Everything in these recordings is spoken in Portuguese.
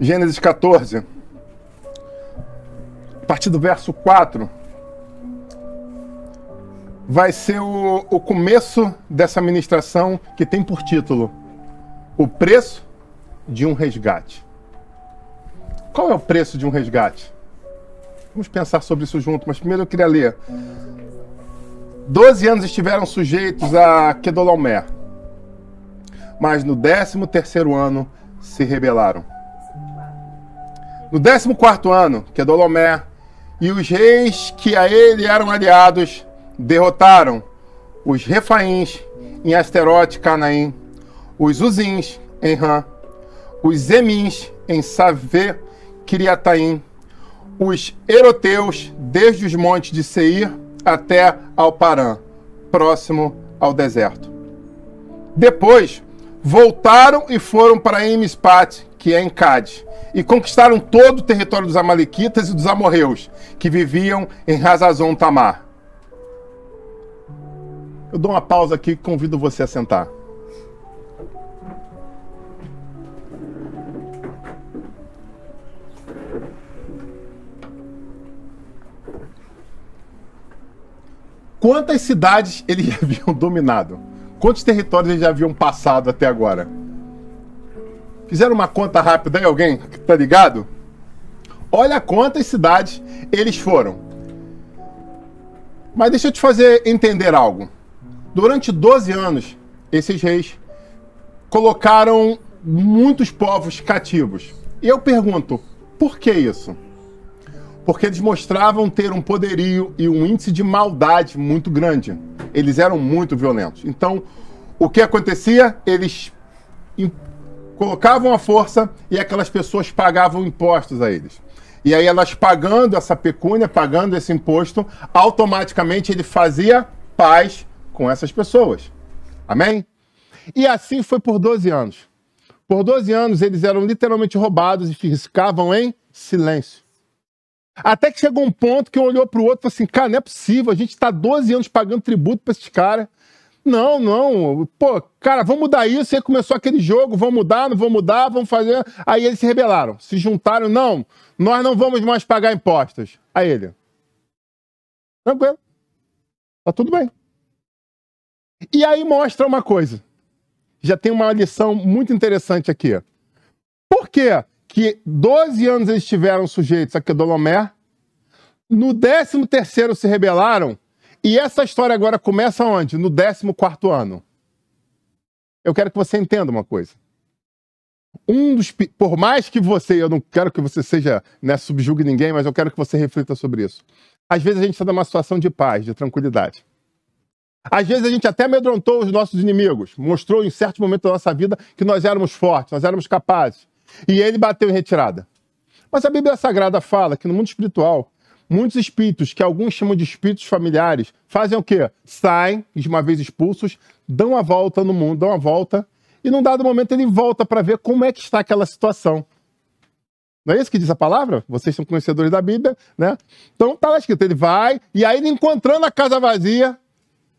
Gênesis 14, a partir do verso 4, vai ser o começo dessa ministração que tem por título O Preço de um Resgate. Qual é o preço de um resgate? Vamos pensar sobre isso junto, mas primeiro eu queria ler. 12 anos estiveram sujeitos a Quedorlaomer, mas no 13º ano se rebelaram. No 14º ano, Quedorlaomer e os reis que a ele eram aliados derrotaram os Refaíns em Asterote, Canaim, os Uzins em Ram, os Emins em Savê, Kiriataim, os Eroteus desde os montes de Seir até ao Parã, próximo ao deserto. Depois voltaram e foram para Emispat, que é em Cádiz, e conquistaram todo o território dos Amalequitas e dos amorreus, que viviam em Hazazon Tamar. Eu dou uma pausa aqui e convido você a sentar. Quantas cidades eles já haviam dominado? Quantos territórios eles já haviam passado até agora? Fizeram uma conta rápida aí, alguém que tá ligado? Olha quantas cidades eles foram. Mas deixa eu te fazer entender algo. Durante 12 anos, esses reis colocaram muitos povos cativos. E eu pergunto, por que isso? Porque eles mostravam ter um poderio e um índice de maldade muito grande. Eles eram muito violentos. Então, o que acontecia? Eles colocavam a força e aquelas pessoas pagavam impostos a eles. E aí elas pagando essa pecúnia, pagando esse imposto, automaticamente ele fazia paz com essas pessoas. Amém? E assim foi por 12 anos. Por 12 anos eles eram literalmente roubados e ficavam em silêncio. Até que chegou um ponto que um olhou para o outro e falou assim, cara, não é possível, a gente está 12 anos pagando tributo para esses caras. Não, pô, cara, vamos mudar isso. E aí começou aquele jogo, vamos mudar, não vamos mudar, vamos fazer. Aí eles se rebelaram, se juntaram, não, nós não vamos mais pagar impostos. Aí ele, tranquilo, tá tudo bem. E aí mostra uma coisa, já tem uma lição muito interessante aqui. Por quê? Que 12 anos eles estiveram sujeitos a Quedorlaomer, no 13º se rebelaram, e essa história agora começa onde? No 14º ano. Eu quero que você entenda uma coisa. Por mais que você, eu não quero que você seja, né, subjugue ninguém, mas eu quero que você reflita sobre isso. Às vezes a gente está numa situação de paz, de tranquilidade. Às vezes a gente até amedrontou os nossos inimigos, mostrou em certo momento da nossa vida que nós éramos fortes, nós éramos capazes. E ele bateu em retirada. Mas a Bíblia Sagrada fala que no mundo espiritual, muitos espíritos, que alguns chamam de espíritos familiares, fazem o quê? Saem, de uma vez expulsos, dão a volta no mundo, dão a volta, e num dado momento ele volta para ver como é que está aquela situação. Não é isso que diz a palavra? Vocês são conhecedores da Bíblia, né? Então tá lá escrito, ele vai, e aí ele encontrando a casa vazia,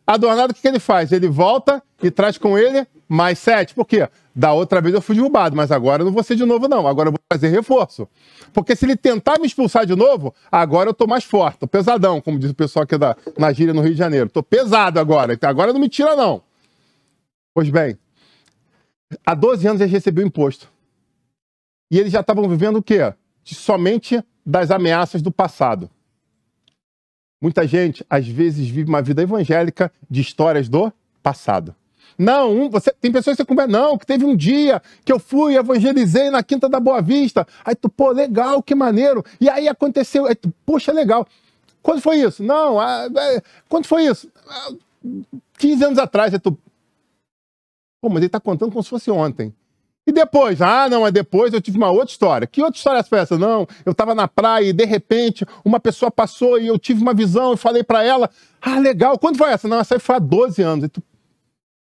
adornado, o que ele faz? Ele volta e traz com ele mais 7. Por quê? Da outra vez eu fui derrubado, mas agora eu não vou ser de novo, não. Agora eu vou fazer reforço. Porque se ele tentar me expulsar de novo, agora eu tô mais forte, tô pesadão, como diz o pessoal aqui na gíria no Rio de Janeiro. Tô pesado agora, então agora não me tira, não. Pois bem, há 12 anos eles receberam imposto. E eles já estavam vivendo o quê? Somente das ameaças do passado. Muita gente, às vezes, vive uma vida evangélica de histórias do passado. Não, tem pessoas que você conversa, não, que teve um dia que eu fui, evangelizei na Quinta da Boa Vista. Aí tu, pô, legal, que maneiro. E aí aconteceu, aí tu, poxa, legal. Quando foi isso? Não, quando foi isso? 15 anos atrás. Aí tu, pô, mas ele tá contando como se fosse ontem. E depois? Ah, não, mas depois eu tive uma outra história. Que outra história foi essa? Não, eu estava na praia e de repente uma pessoa passou e eu tive uma visão e falei para ela, ah, legal, quando foi essa? Não, essa aí foi há 12 anos.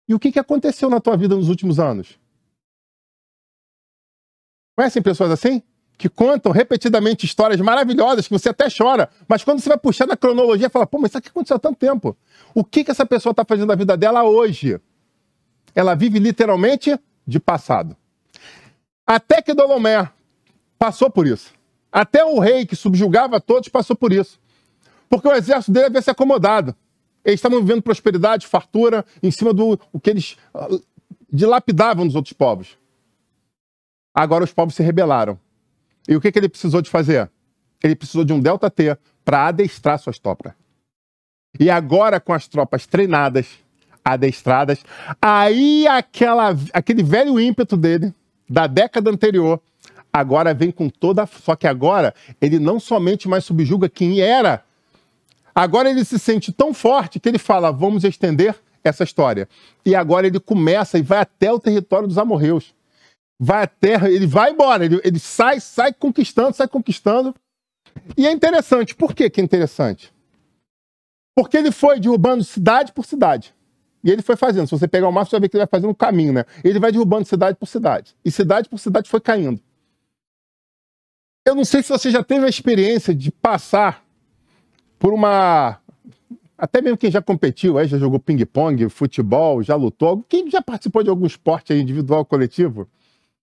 E o que aconteceu na tua vida nos últimos anos? Conhecem pessoas assim? Que contam repetidamente histórias maravilhosas que você até chora, mas quando você vai puxar na cronologia, fala, pô, mas isso aqui aconteceu há tanto tempo. O que essa pessoa está fazendo na vida dela hoje? Ela vive literalmente de passado. Até Quedorlaomer passou por isso. Até o rei que subjugava todos passou por isso. Porque o exército dele havia se acomodado. Eles estavam vivendo prosperidade, fartura, em cima do que eles dilapidavam nos outros povos. Agora os povos se rebelaram. E o que ele precisou de fazer? Ele precisou de um Delta T para adestrar suas tropas. E agora, com as tropas treinadas, adestradas, aí aquele velho ímpeto dele, da década anterior, agora vem com toda... Só que agora, ele não somente mais subjuga quem era. Agora ele se sente tão forte que ele fala, vamos estender essa história. E agora ele começa e vai até o território dos amorreus. Ele vai embora, ele sai conquistando. E é interessante. Por que é interessante? Porque ele foi derrubando cidade por cidade. E ele foi fazendo. Se você pegar o mapa, você vai ver que ele vai fazendo um caminho, né? Ele vai derrubando cidade por cidade. E cidade por cidade foi caindo. Eu não sei se você já teve a experiência de passar por uma... Até mesmo quem já competiu, aí já jogou ping-pong, futebol, já lutou. Quem já participou de algum esporte aí, individual, coletivo?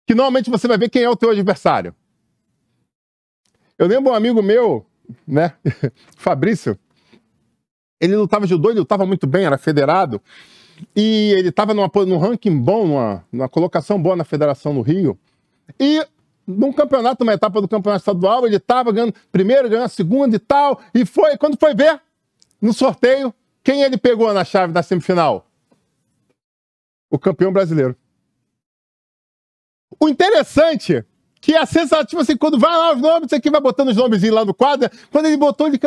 Que normalmente você vai ver quem é o teu adversário. Eu lembro um amigo meu, né? Fabrício. Ele lutava judô, ele lutava muito bem, era federado. E ele estava num ranking bom, numa colocação boa na federação no Rio. E num campeonato, numa etapa do campeonato estadual, ele estava ganhando primeiro, ganhando segundo e tal. E quando foi ver, no sorteio, quem ele pegou na chave da semifinal? O campeão brasileiro. O interessante, que a sensação, tipo assim, quando vai lá os nomes, você aqui vai botando os nomezinhos lá no quadro, quando ele botou, ele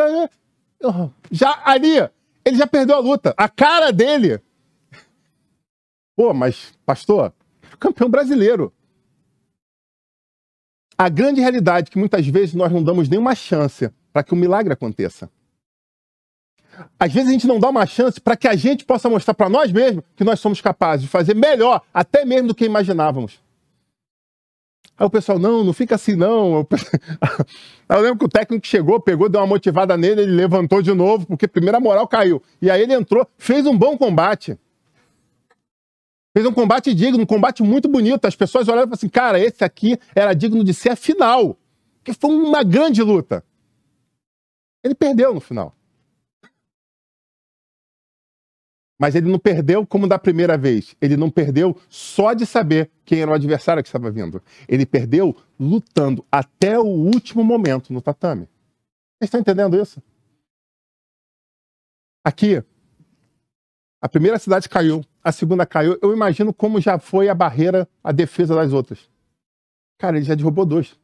já ali, ele já perdeu a luta. A cara dele. Pô, mas, pastor, campeão brasileiro. A grande realidade é que muitas vezes nós não damos nenhuma chance para que o milagre aconteça. Às vezes a gente não dá uma chance para que a gente possa mostrar para nós mesmos que nós somos capazes de fazer melhor, até mesmo do que imaginávamos. Aí o pessoal, não fica assim não. Eu lembro que o técnico chegou, pegou, deu uma motivada nele, ele levantou de novo, porque primeiro a moral caiu. E aí ele entrou, fez um bom combate. Fez um combate digno, um combate muito bonito. As pessoas olharam e falaram assim, cara, esse aqui era digno de ser a final. Porque foi uma grande luta. Ele perdeu no final. Mas ele não perdeu como da primeira vez. Ele não perdeu só de saber quem era o adversário que estava vindo. Ele perdeu lutando até o último momento no tatame. Vocês estão entendendo isso? Aqui, a primeira cidade caiu, a segunda caiu. Eu imagino como já foi a barreira, a defesa das outras. Cara, ele já derrubou 2.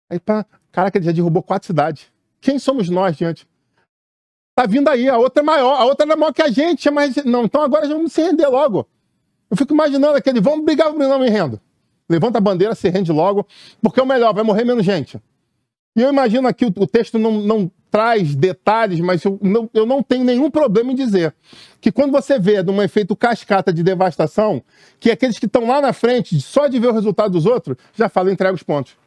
Aí, caraca, ele já derrubou 4 cidades. Quem somos nós diante? Tá vindo aí, a outra é maior, a outra é maior que a gente, mas não, então agora já vamos se render logo. Eu fico imaginando aquele, vamos brigar, não me rendo. Levanta a bandeira, se rende logo, porque é o melhor, vai morrer menos gente. E eu imagino aqui, o texto não traz detalhes, mas eu não tenho nenhum problema em dizer que quando você vê num efeito cascata de devastação, que aqueles que estão lá na frente, só de ver o resultado dos outros, já falam, entrega os pontos.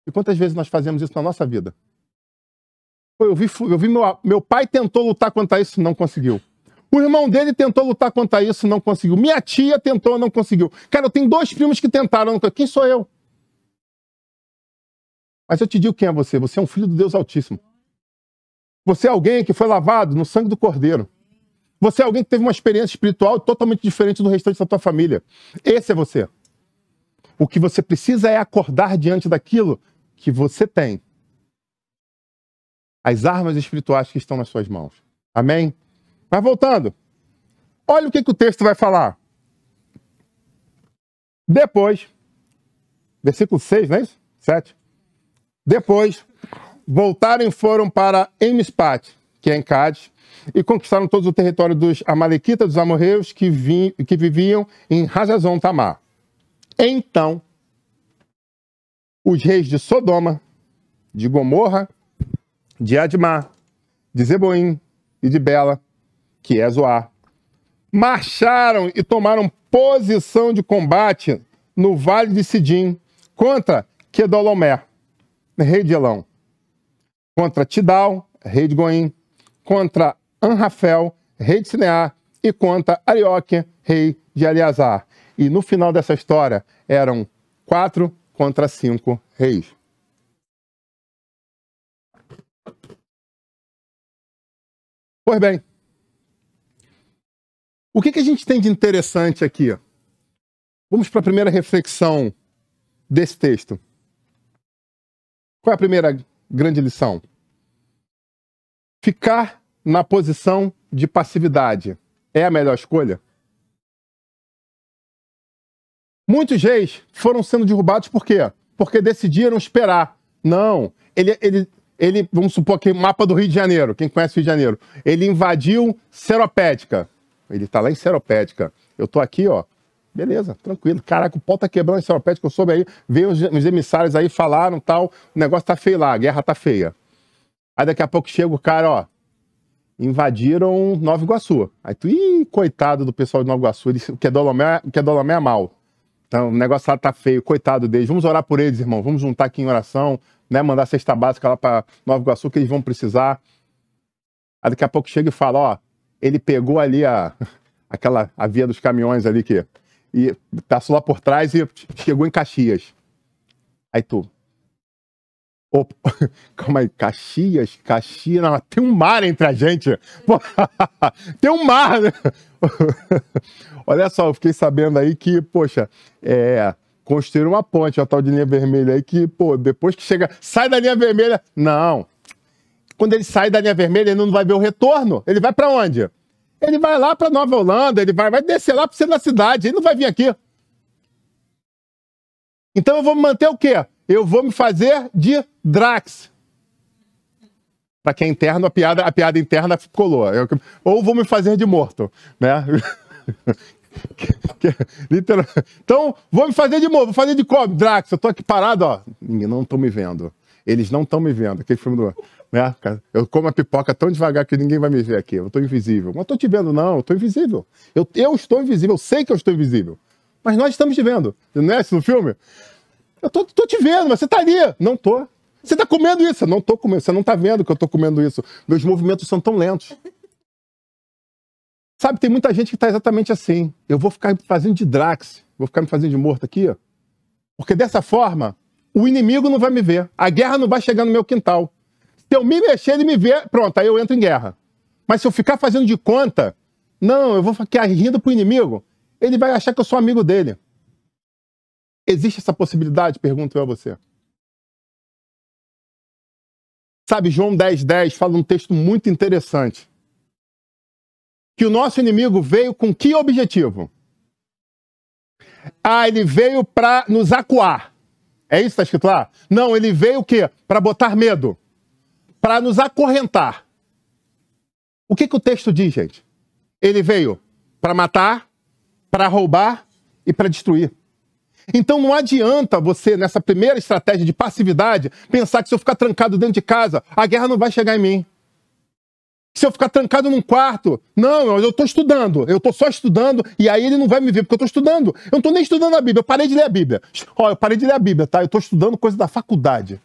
E quantas vezes nós fazemos isso na nossa vida? Eu vi meu pai tentou lutar contra isso, não conseguiu. O irmão dele tentou lutar contra isso, não conseguiu. Minha tia tentou, não conseguiu. Cara, eu tenho 2 primos que tentaram, não conseguiu. Quem sou eu? Mas eu te digo quem é você. Você é um filho do Deus Altíssimo. Você é alguém que foi lavado no sangue do Cordeiro. Você é alguém que teve uma experiência espiritual totalmente diferente do restante da tua família. Esse é você. O que você precisa é acordar diante daquilo que você tem. As armas espirituais que estão nas suas mãos. Amém? Mas voltando. Olha o que o texto vai falar. Depois, versículo 6, não é isso? 7. Depois, voltaram e foram para Emispat, que é em Cádiz, e conquistaram todo o território dos amalequitas, dos amorreus, que viviam em Hazazon Tamar. Então, os reis de Sodoma, de Gomorra, de Admá, de Zeboim e de Bela, que é Zoar, marcharam e tomaram posição de combate no vale de Sidim contra Quedorlaomer, rei de Elão, contra Tidal, rei de Goim, contra Anrafel, rei de Sinear, e contra Arioque, rei de Eleazar. E no final dessa história eram 4 contra 5 Reis. Pois bem, o que a gente tem de interessante aqui? Vamos para a primeira reflexão desse texto. Qual é a primeira grande lição? Ficar na posição de passividade é a melhor escolha? Muitos reis foram sendo derrubados por quê? Porque decidiram esperar. Não, ele, vamos supor que o mapa do Rio de Janeiro, quem conhece o Rio de Janeiro, ele invadiu Seropédica. Ele está lá em Seropédica. Eu tô aqui, ó. Beleza, tranquilo. Caraca, o pau tá quebrando em Seropédica, eu soube aí, veio os emissários aí, falaram tal, o negócio tá feio lá, a guerra tá feia. Aí daqui a pouco chega o cara, ó, invadiram Nova Iguaçu. Aí tu, coitado do pessoal de Nova Iguaçu, o que é Dolomé é mal. Então, o negócio lá tá feio, coitado deles. Vamos orar por eles, irmão. Vamos juntar aqui em oração, né? Mandar a cesta básica lá para Nova Iguaçu, que eles vão precisar. Aí daqui a pouco chega e fala, ó, ele pegou ali a via dos caminhões ali e passou lá por trás e chegou em Caxias. Aí tu... Opa, calma aí, Caxias, não, tem um mar entre a gente. Pô, tem um mar, né? Olha só, eu fiquei sabendo aí que, poxa, construíram uma ponte, uma tal de linha vermelha aí que, pô, depois que chega, sai da linha vermelha. Não. Quando ele sai da linha vermelha, ele não vai ver o retorno. Ele vai pra onde? Ele vai lá pra Nova Holanda, ele vai descer lá pro centro da cidade, ele não vai vir aqui. Então eu vou me manter o quê? Eu vou me fazer de Drax. Para quem é interno, a piada interna colou. Ou vou me fazer de morto, né? Então, vou me fazer de morto, vou fazer de como? Drax, eu tô aqui parado, ó. Não estão me vendo. Eles não estão me vendo. Aquele filme do... Né? Eu como a pipoca tão devagar que ninguém vai me ver aqui. Eu tô invisível. Não tô te vendo, não. Eu tô invisível. Eu estou invisível. Eu sei que eu estou invisível. Mas nós estamos te vendo. Não é isso no filme? Eu tô te vendo, mas você tá ali. Não tô. Você tá comendo isso. Eu não tô comendo. Você não tá vendo que eu tô comendo isso. Meus movimentos são tão lentos. Sabe, tem muita gente que tá exatamente assim. Eu vou ficar fazendo de Drax. Vou ficar me fazendo de morto aqui. Ó. Porque dessa forma, o inimigo não vai me ver. A guerra não vai chegar no meu quintal. Se eu me mexer, ele me vê. Pronto, aí eu entro em guerra. Mas se eu ficar fazendo de conta, não, eu vou ficar rindo pro inimigo, ele vai achar que eu sou amigo dele. Existe essa possibilidade? Pergunto eu a você. Sabe, João 10:10 fala um texto muito interessante. Que o nosso inimigo veio com que objetivo? Ele veio para nos acuar. É isso que está escrito lá? Não, ele veio o quê? Para botar medo. Para nos acorrentar. O que o texto diz, gente? Ele veio para matar, para roubar e para destruir. Então não adianta você, nessa primeira estratégia de passividade, pensar que se eu ficar trancado dentro de casa, a guerra não vai chegar em mim. Se eu ficar trancado num quarto, não, eu estou estudando, eu estou só estudando, e aí ele não vai me ver, porque eu estou estudando. Eu não estou nem estudando a Bíblia, eu parei de ler a Bíblia. Ó, eu parei de ler a Bíblia, tá? Eu estou estudando coisa da faculdade.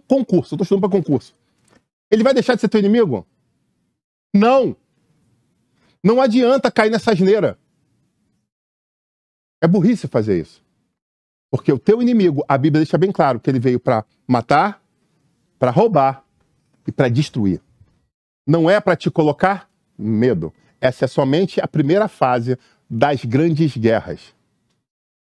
Concurso, eu estou estudando para concurso. Ele vai deixar de ser teu inimigo? Não. Não adianta cair nessa asneira. É burrice fazer isso. Porque o teu inimigo, a Bíblia deixa bem claro que ele veio para matar, para roubar e para destruir. Não é para te colocar medo. Essa é somente a primeira fase das grandes guerras.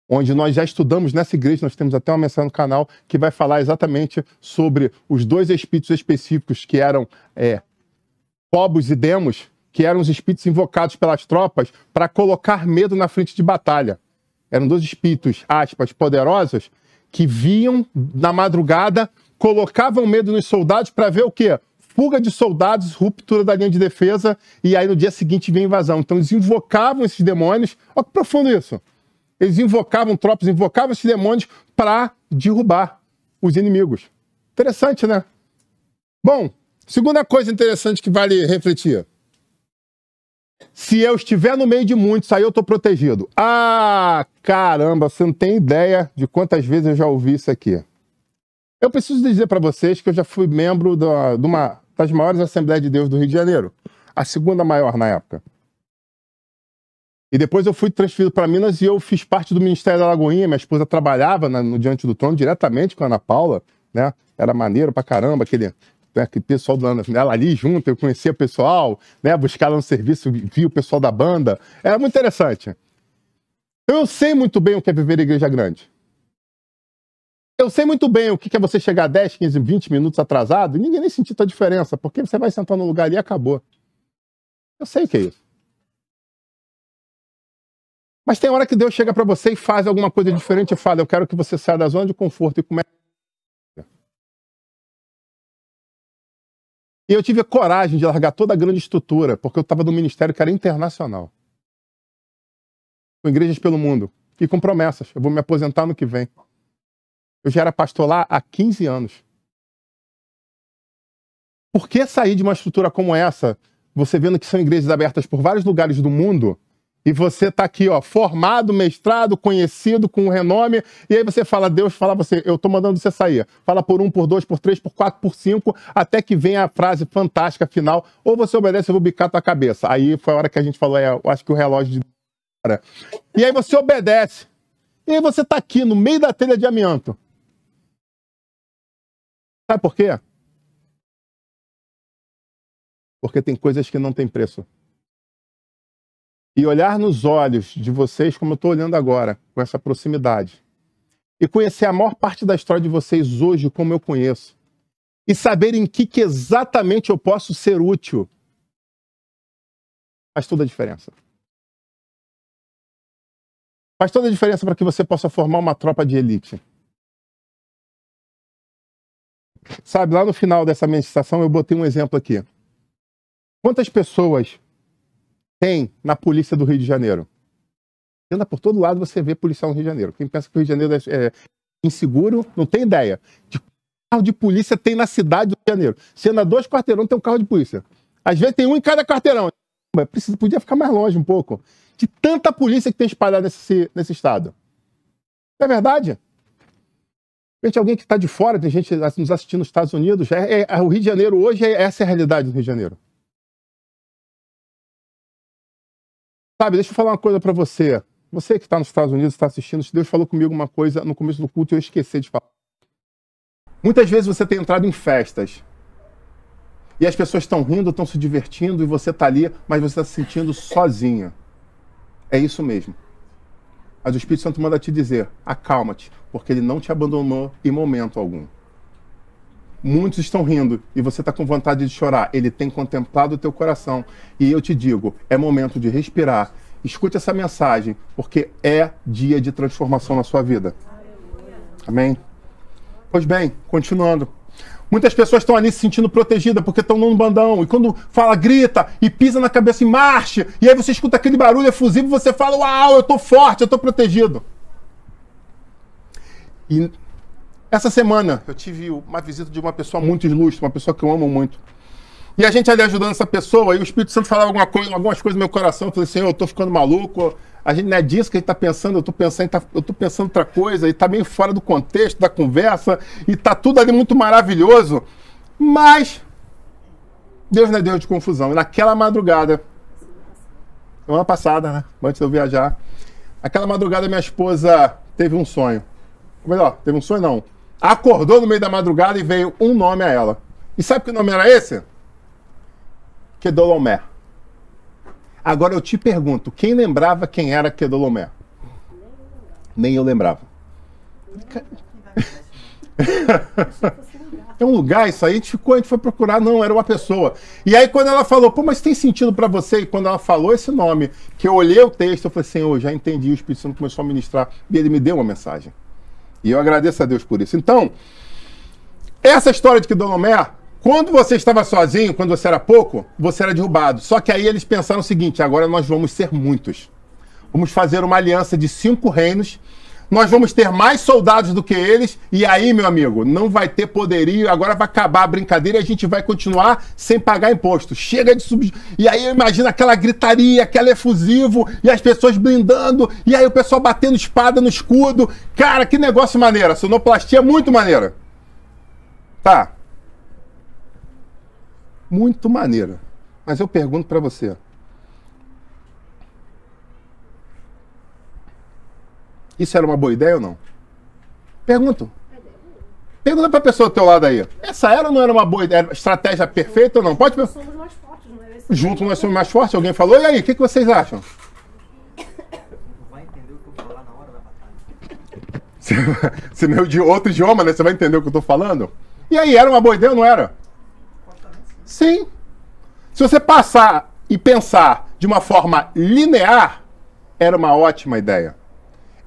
Onde nós já estudamos nessa igreja, nós temos até uma mensagem no canal que vai falar exatamente sobre os dois espíritos específicos que eram Phobos e Demos, que eram os espíritos invocados pelas tropas para colocar medo na frente de batalha. Eram dois espíritos, aspas, poderosos, que vinham na madrugada, colocavam medo nos soldados para ver o quê? Fuga de soldados, ruptura da linha de defesa, e aí no dia seguinte vinha a invasão. Então eles invocavam esses demônios. Olha que profundo isso. Eles invocavam tropas, invocavam esses demônios para derrubar os inimigos. Interessante, né? Bom, segunda coisa interessante que vale refletir. Se eu estiver no meio de muitos, aí eu estou protegido. Ah, caramba, você não tem ideia de quantas vezes eu já ouvi isso aqui. Eu preciso dizer para vocês que eu já fui membro de uma das maiores Assembleias de Deus do Rio de Janeiro. A segunda maior na época. E depois eu fui transferido para Minas e eu fiz parte do Ministério da Lagoinha. Minha esposa trabalhava no Diante do Trono diretamente com a Ana Paula, né? Era maneiro pra caramba, aquele pessoal ela ali junto, eu conhecia o pessoal, né? Buscava no serviço, via o pessoal da banda. Era muito interessante. Eu sei muito bem o que é viver em igreja grande. Eu sei muito bem o que é você chegar 10, 15, 20 minutos atrasado e ninguém nem sentir a diferença, porque você vai sentar no lugar ali e acabou. Eu sei o que é isso. Mas tem hora que Deus chega para você e faz alguma coisa diferente e fala, eu quero que você saia da zona de conforto e comece. E eu tive a coragem de largar toda a grande estrutura, porque eu estava no ministério que era internacional. Com igrejas pelo mundo. E com promessas. Eu vou me aposentar no que vem. Eu já era pastor lá há 15 anos. Por que sair de uma estrutura como essa, você vendo que são igrejas abertas por vários lugares do mundo, e você está aqui, ó, formado, mestrado, conhecido, com renome, e aí você fala, Deus fala você, eu estou mandando você sair. Fala por 1, por 2, por 3, por 4, por 5, até que venha a frase fantástica final, ou você obedece, eu vou bicar tua cabeça. Aí foi a hora que a gente falou, eu acho que o relógio de... E aí você obedece. E aí você está aqui, no meio da telha de amianto. Sabe por quê? Porque tem coisas que não têm preço. E olhar nos olhos de vocês, como eu estou olhando agora, com essa proximidade, e conhecer a maior parte da história de vocês hoje como eu conheço, e saber em que exatamente eu posso ser útil, faz toda a diferença. Faz toda a diferença para que você possa formar uma tropa de elite. Sabe, lá no final dessa ministração eu botei um exemplo aqui. Quantas pessoas tem na polícia do Rio de Janeiro? Anda por todo lado, você vê policial no Rio de Janeiro. Quem pensa que o Rio de Janeiro é inseguro, não tem ideia. De carro de polícia tem na cidade do Rio de Janeiro. Se anda 2 quarteirões, tem um carro de polícia. Às vezes tem um em cada quarteirão. Podia ficar mais longe um pouco. De tanta polícia que tem espalhada nesse estado. Não é verdade? Gente, alguém que está de fora, tem gente nos assistindo nos Estados Unidos, o Rio de Janeiro hoje, essa é a realidade do Rio de Janeiro. Sabe, deixa eu falar uma coisa para você. Você que está nos Estados Unidos, está assistindo, se Deus falou comigo uma coisa no começo do culto e eu esqueci de falar. Muitas vezes você tem entrado em festas e as pessoas estão rindo, estão se divertindo e você está ali, mas você está se sentindo sozinha. É isso mesmo. Mas o Espírito Santo manda te dizer, acalma-te, porque ele não te abandonou em momento algum. Muitos estão rindo e você está com vontade de chorar. Ele tem contemplado o teu coração. E eu te digo, é momento de respirar. Escute essa mensagem, porque é dia de transformação na sua vida. Amém? Pois bem, continuando. Muitas pessoas estão ali se sentindo protegidas porque estão num bandão. E quando fala, grita e pisa na cabeça e marche. E aí você escuta aquele barulho efusivo e você fala, uau, eu estou forte, eu estou protegido. E essa semana eu tive uma visita de uma pessoa muito ilustre, uma pessoa que eu amo muito. E a gente ali ajudando essa pessoa, e o Espírito Santo falava algumas coisas no meu coração. Eu falei, Senhor, eu tô ficando maluco. A gente não é disso que a gente tá pensando, eu tô pensando outra coisa, e tá meio fora do contexto da conversa, e tá tudo ali muito maravilhoso. Mas Deus não é Deus de confusão. E naquela madrugada, semana passada, né? Antes de eu viajar, aquela madrugada minha esposa teve um sonho. Ou melhor, teve um sonho não. Acordou no meio da madrugada e veio um nome a ela. E sabe que nome era esse? Kedorlaomer. Agora eu te pergunto, quem lembrava quem era Kedorlaomer? Nem eu lembrava. É um lugar isso aí, a gente foi procurar, não, era uma pessoa. E aí quando ela falou, pô, mas tem sentido para você? E quando ela falou esse nome, que eu olhei o texto, eu falei, Senhor, já entendi, o Espírito Santo começou a ministrar, e ele me deu uma mensagem. E eu agradeço a Deus por isso. Então, essa história de Kedorlaomer, quando você estava sozinho, quando você era pouco, você era derrubado. Só que aí eles pensaram o seguinte, agora nós vamos ser muitos. Vamos fazer uma aliança de 5 reinos, nós vamos ter mais soldados do que eles, e aí, meu amigo, não vai ter poderio, agora vai acabar a brincadeira e a gente vai continuar sem pagar imposto. Chega de subir. E aí eu imagino aquela gritaria, aquele efusivo, e as pessoas blindando, e aí o pessoal batendo espada no escudo. Cara, que negócio maneiro, a sonoplastia é muito maneira. Tá. Muito maneira. Mas eu pergunto pra você. Isso era uma boa ideia ou não? Pergunto. Pergunta pra pessoa do teu lado aí. Essa era ou não era uma boa ideia? Estratégia perfeita ou não? Pode perguntar. Somos mais fortes, não é? Juntos nós somos mais fortes. Alguém falou? E aí, o que vocês acham? Vai entender o que eu vou falar na hora da batalha. Você meio de outro idioma, né? Você vai entender o que eu tô falando? E aí, era uma boa ideia ou não era? Sim. Se você passar e pensar de uma forma linear, era uma ótima ideia.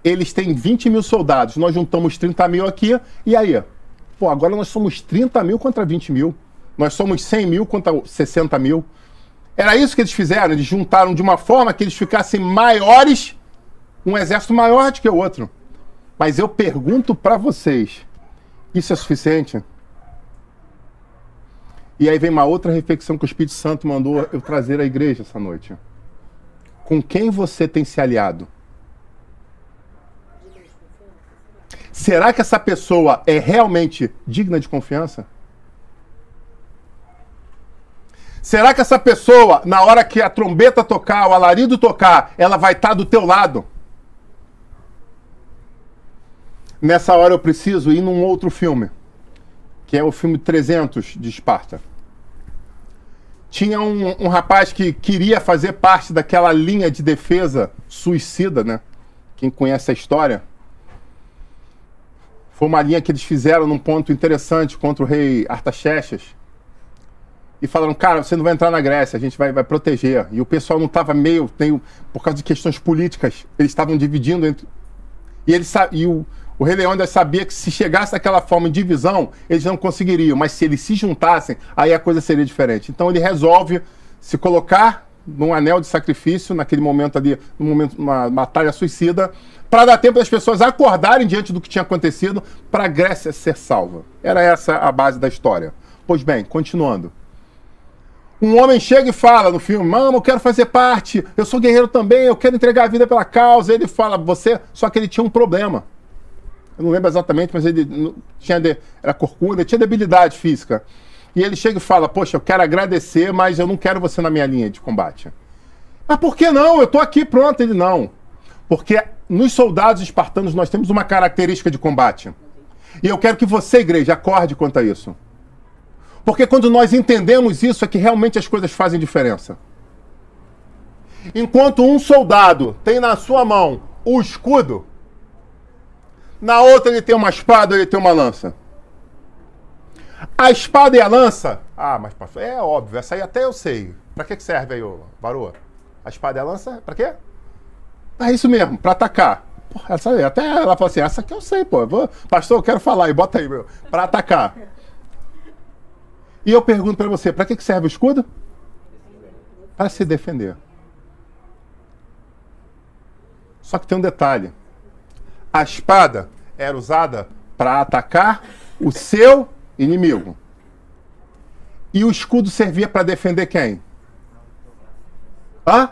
Eles têm 20 mil soldados, nós juntamos 30 mil aqui, e aí? Pô, agora nós somos 30 mil contra 20 mil. Nós somos 100 mil contra 60 mil. Era isso que eles fizeram, eles juntaram de uma forma que eles ficassem maiores, um exército maior do que o outro. Mas eu pergunto para vocês, isso é suficiente? E aí vem uma outra reflexão que o Espírito Santo mandou eu trazer à igreja essa noite. Com quem você tem se aliado? Será que essa pessoa é realmente digna de confiança? Será que essa pessoa, na hora que a trombeta tocar, o alarido tocar, ela vai estar do teu lado? Nessa hora eu preciso ir num outro filme, que é o filme 300 de Esparta. Tinha um rapaz que queria fazer parte daquela linha de defesa suicida, né? Quem conhece a história. Foi uma linha que eles fizeram num ponto interessante contra o rei Artaxerxes. E falaram, cara, você não vai entrar na Grécia, a gente vai proteger. E o pessoal não estava por causa de questões políticas, eles estavam dividindo entre... E o Rei Leão ainda sabia que se chegasse daquela forma de divisão, eles não conseguiriam. Mas se eles se juntassem, aí a coisa seria diferente. Então ele resolve se colocar num anel de sacrifício, naquele momento ali, numa batalha suicida, para dar tempo das pessoas acordarem diante do que tinha acontecido, para a Grécia ser salva. Era essa a base da história. Pois bem, continuando. Um homem chega e fala no filme, mano, eu quero fazer parte, eu sou guerreiro também, eu quero entregar a vida pela causa. Ele fala, você, só que ele tinha um problema. Eu não lembro exatamente, mas ele era corcunda, ele tinha debilidade física. E ele chega e fala, poxa, eu quero agradecer, mas eu não quero você na minha linha de combate. Mas por que não? Eu tô aqui, pronto. Ele, não. Porque nos soldados espartanos nós temos uma característica de combate. E eu quero que você, igreja, acorde quanto a isso. Porque quando nós entendemos isso, é que realmente as coisas fazem diferença. Enquanto um soldado tem na sua mão o escudo, na outra ele tem uma espada, ele tem uma lança. A espada e a lança... Ah, mas é óbvio, essa aí até eu sei. Pra que serve aí, Varoa? A espada e a lança, pra quê? É isso mesmo, pra atacar. Porra, essa aí, até ela fala assim, essa aqui eu sei, pô. Pastor, eu quero falar, e bota aí, meu. Pra atacar. E eu pergunto pra você, pra que serve o escudo? Para se defender. Só que tem um detalhe. A espada era usada para atacar o seu inimigo. E o escudo servia para defender quem? Hã?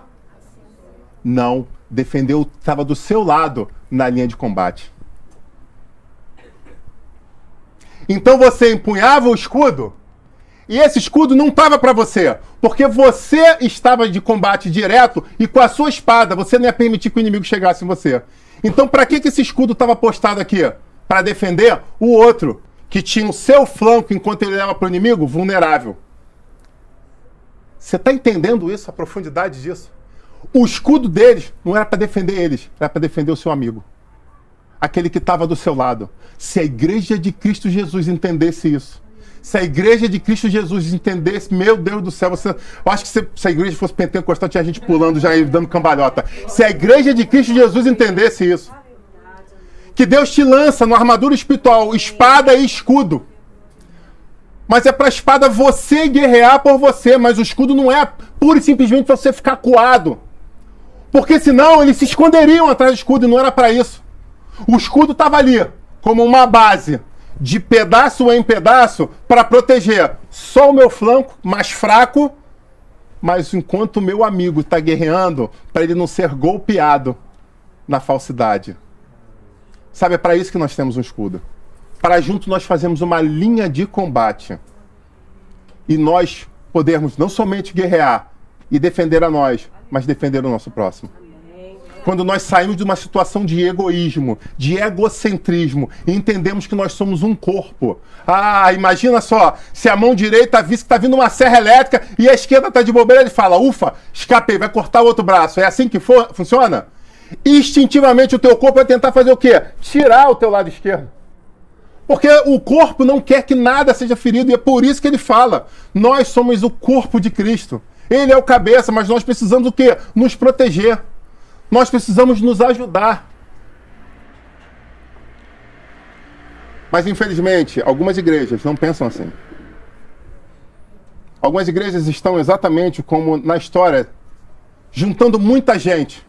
Não. Defendeu, estava do seu lado na linha de combate. Então você empunhava o escudo e esse escudo não estava para você, porque você estava de combate direto e com a sua espada você não ia permitir que o inimigo chegasse em você. Então para que esse escudo estava postado aqui? Para defender o outro, que tinha o seu flanco enquanto ele leva para o inimigo vulnerável. Você está entendendo isso, a profundidade disso? O escudo deles não era para defender eles, era para defender o seu amigo. Aquele que estava do seu lado. Se a igreja de Cristo Jesus entendesse isso, se a igreja de Cristo Jesus entendesse, meu Deus do céu, eu acho que se a igreja fosse pentecostal, tinha gente pulando já e dando cambalhota. Se a igreja de Cristo Jesus entendesse isso, que Deus te lança no armadura espiritual, espada e escudo. Mas é para a espada você guerrear por você, mas o escudo não é pura e simplesmente para você ficar coado. Porque senão eles se esconderiam atrás do escudo e não era para isso. O escudo estava ali como uma base de pedaço em pedaço para proteger só o meu flanco mais fraco, mas enquanto o meu amigo está guerreando, para ele não ser golpeado na falsidade. Sabe, é para isso que nós temos um escudo. Para junto nós fazemos uma linha de combate. E nós podermos não somente guerrear e defender a nós, mas defender o nosso próximo. Quando nós saímos de uma situação de egoísmo, de egocentrismo, e entendemos que nós somos um corpo. Ah, imagina só, se a mão direita visse que está vindo uma serra elétrica e a esquerda está de bobeira, ele fala, ufa, escapei, vai cortar o outro braço. É assim que funciona? Instintivamente o teu corpo vai tentar fazer o quê? Tirar o teu lado esquerdo. Porque o corpo não quer que nada seja ferido, e é por isso que ele fala, nós somos o corpo de Cristo. Ele é o cabeça, mas nós precisamos o quê? Nos proteger. Nós precisamos nos ajudar. Mas, infelizmente, algumas igrejas não pensam assim. Algumas igrejas estão exatamente como na história, juntando muita gente.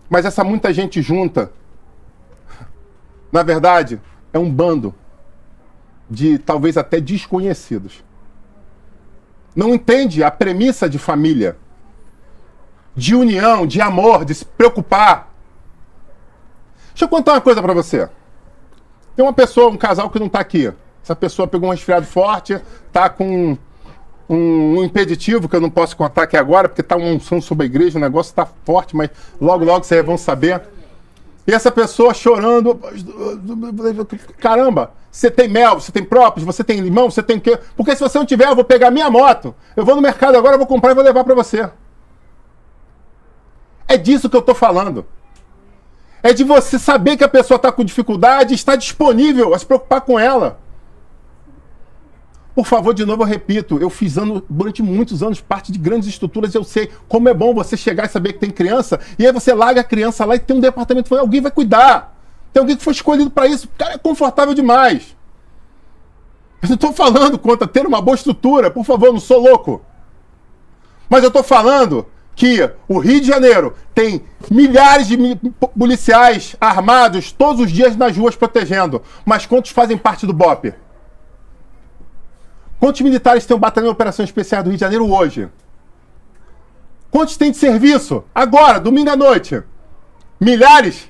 Mas essa muita gente junta, na verdade, é um bando de talvez até desconhecidos. Não entende a premissa de família, de união, de amor, de se preocupar. Deixa eu contar uma coisa pra você. Tem uma pessoa, um casal que não tá aqui. Essa pessoa pegou um resfriado forte, tá com um impeditivo que eu não posso contar aqui agora, porque tá uma unção sobre a igreja, o negócio tá forte, mas logo vocês vão saber. E essa pessoa chorando, caramba, você tem mel, você tem própolis, você tem limão, você tem o quê? Porque se você não tiver, eu vou pegar minha moto, eu vou no mercado agora, eu vou comprar e vou levar pra você. É disso que eu tô falando. É de você saber que a pessoa está com dificuldade e está disponível a se preocupar com ela. Por favor, de novo eu repito, eu fiz durante muitos anos parte de grandes estruturas, eu sei como é bom você chegar e saber que tem criança, e aí você larga a criança lá e tem um departamento, alguém vai cuidar. Tem alguém que foi escolhido para isso, cara, é confortável demais. Eu não estou falando contra ter uma boa estrutura, por favor, eu não sou louco. Mas eu estou falando que o Rio de Janeiro tem milhares de policiais armados todos os dias nas ruas protegendo. Mas quantos fazem parte do BOPE? Quantos militares tem um batalhão de operações especiais do Rio de Janeiro hoje? Quantos tem de serviço? Agora, domingo à noite. Milhares?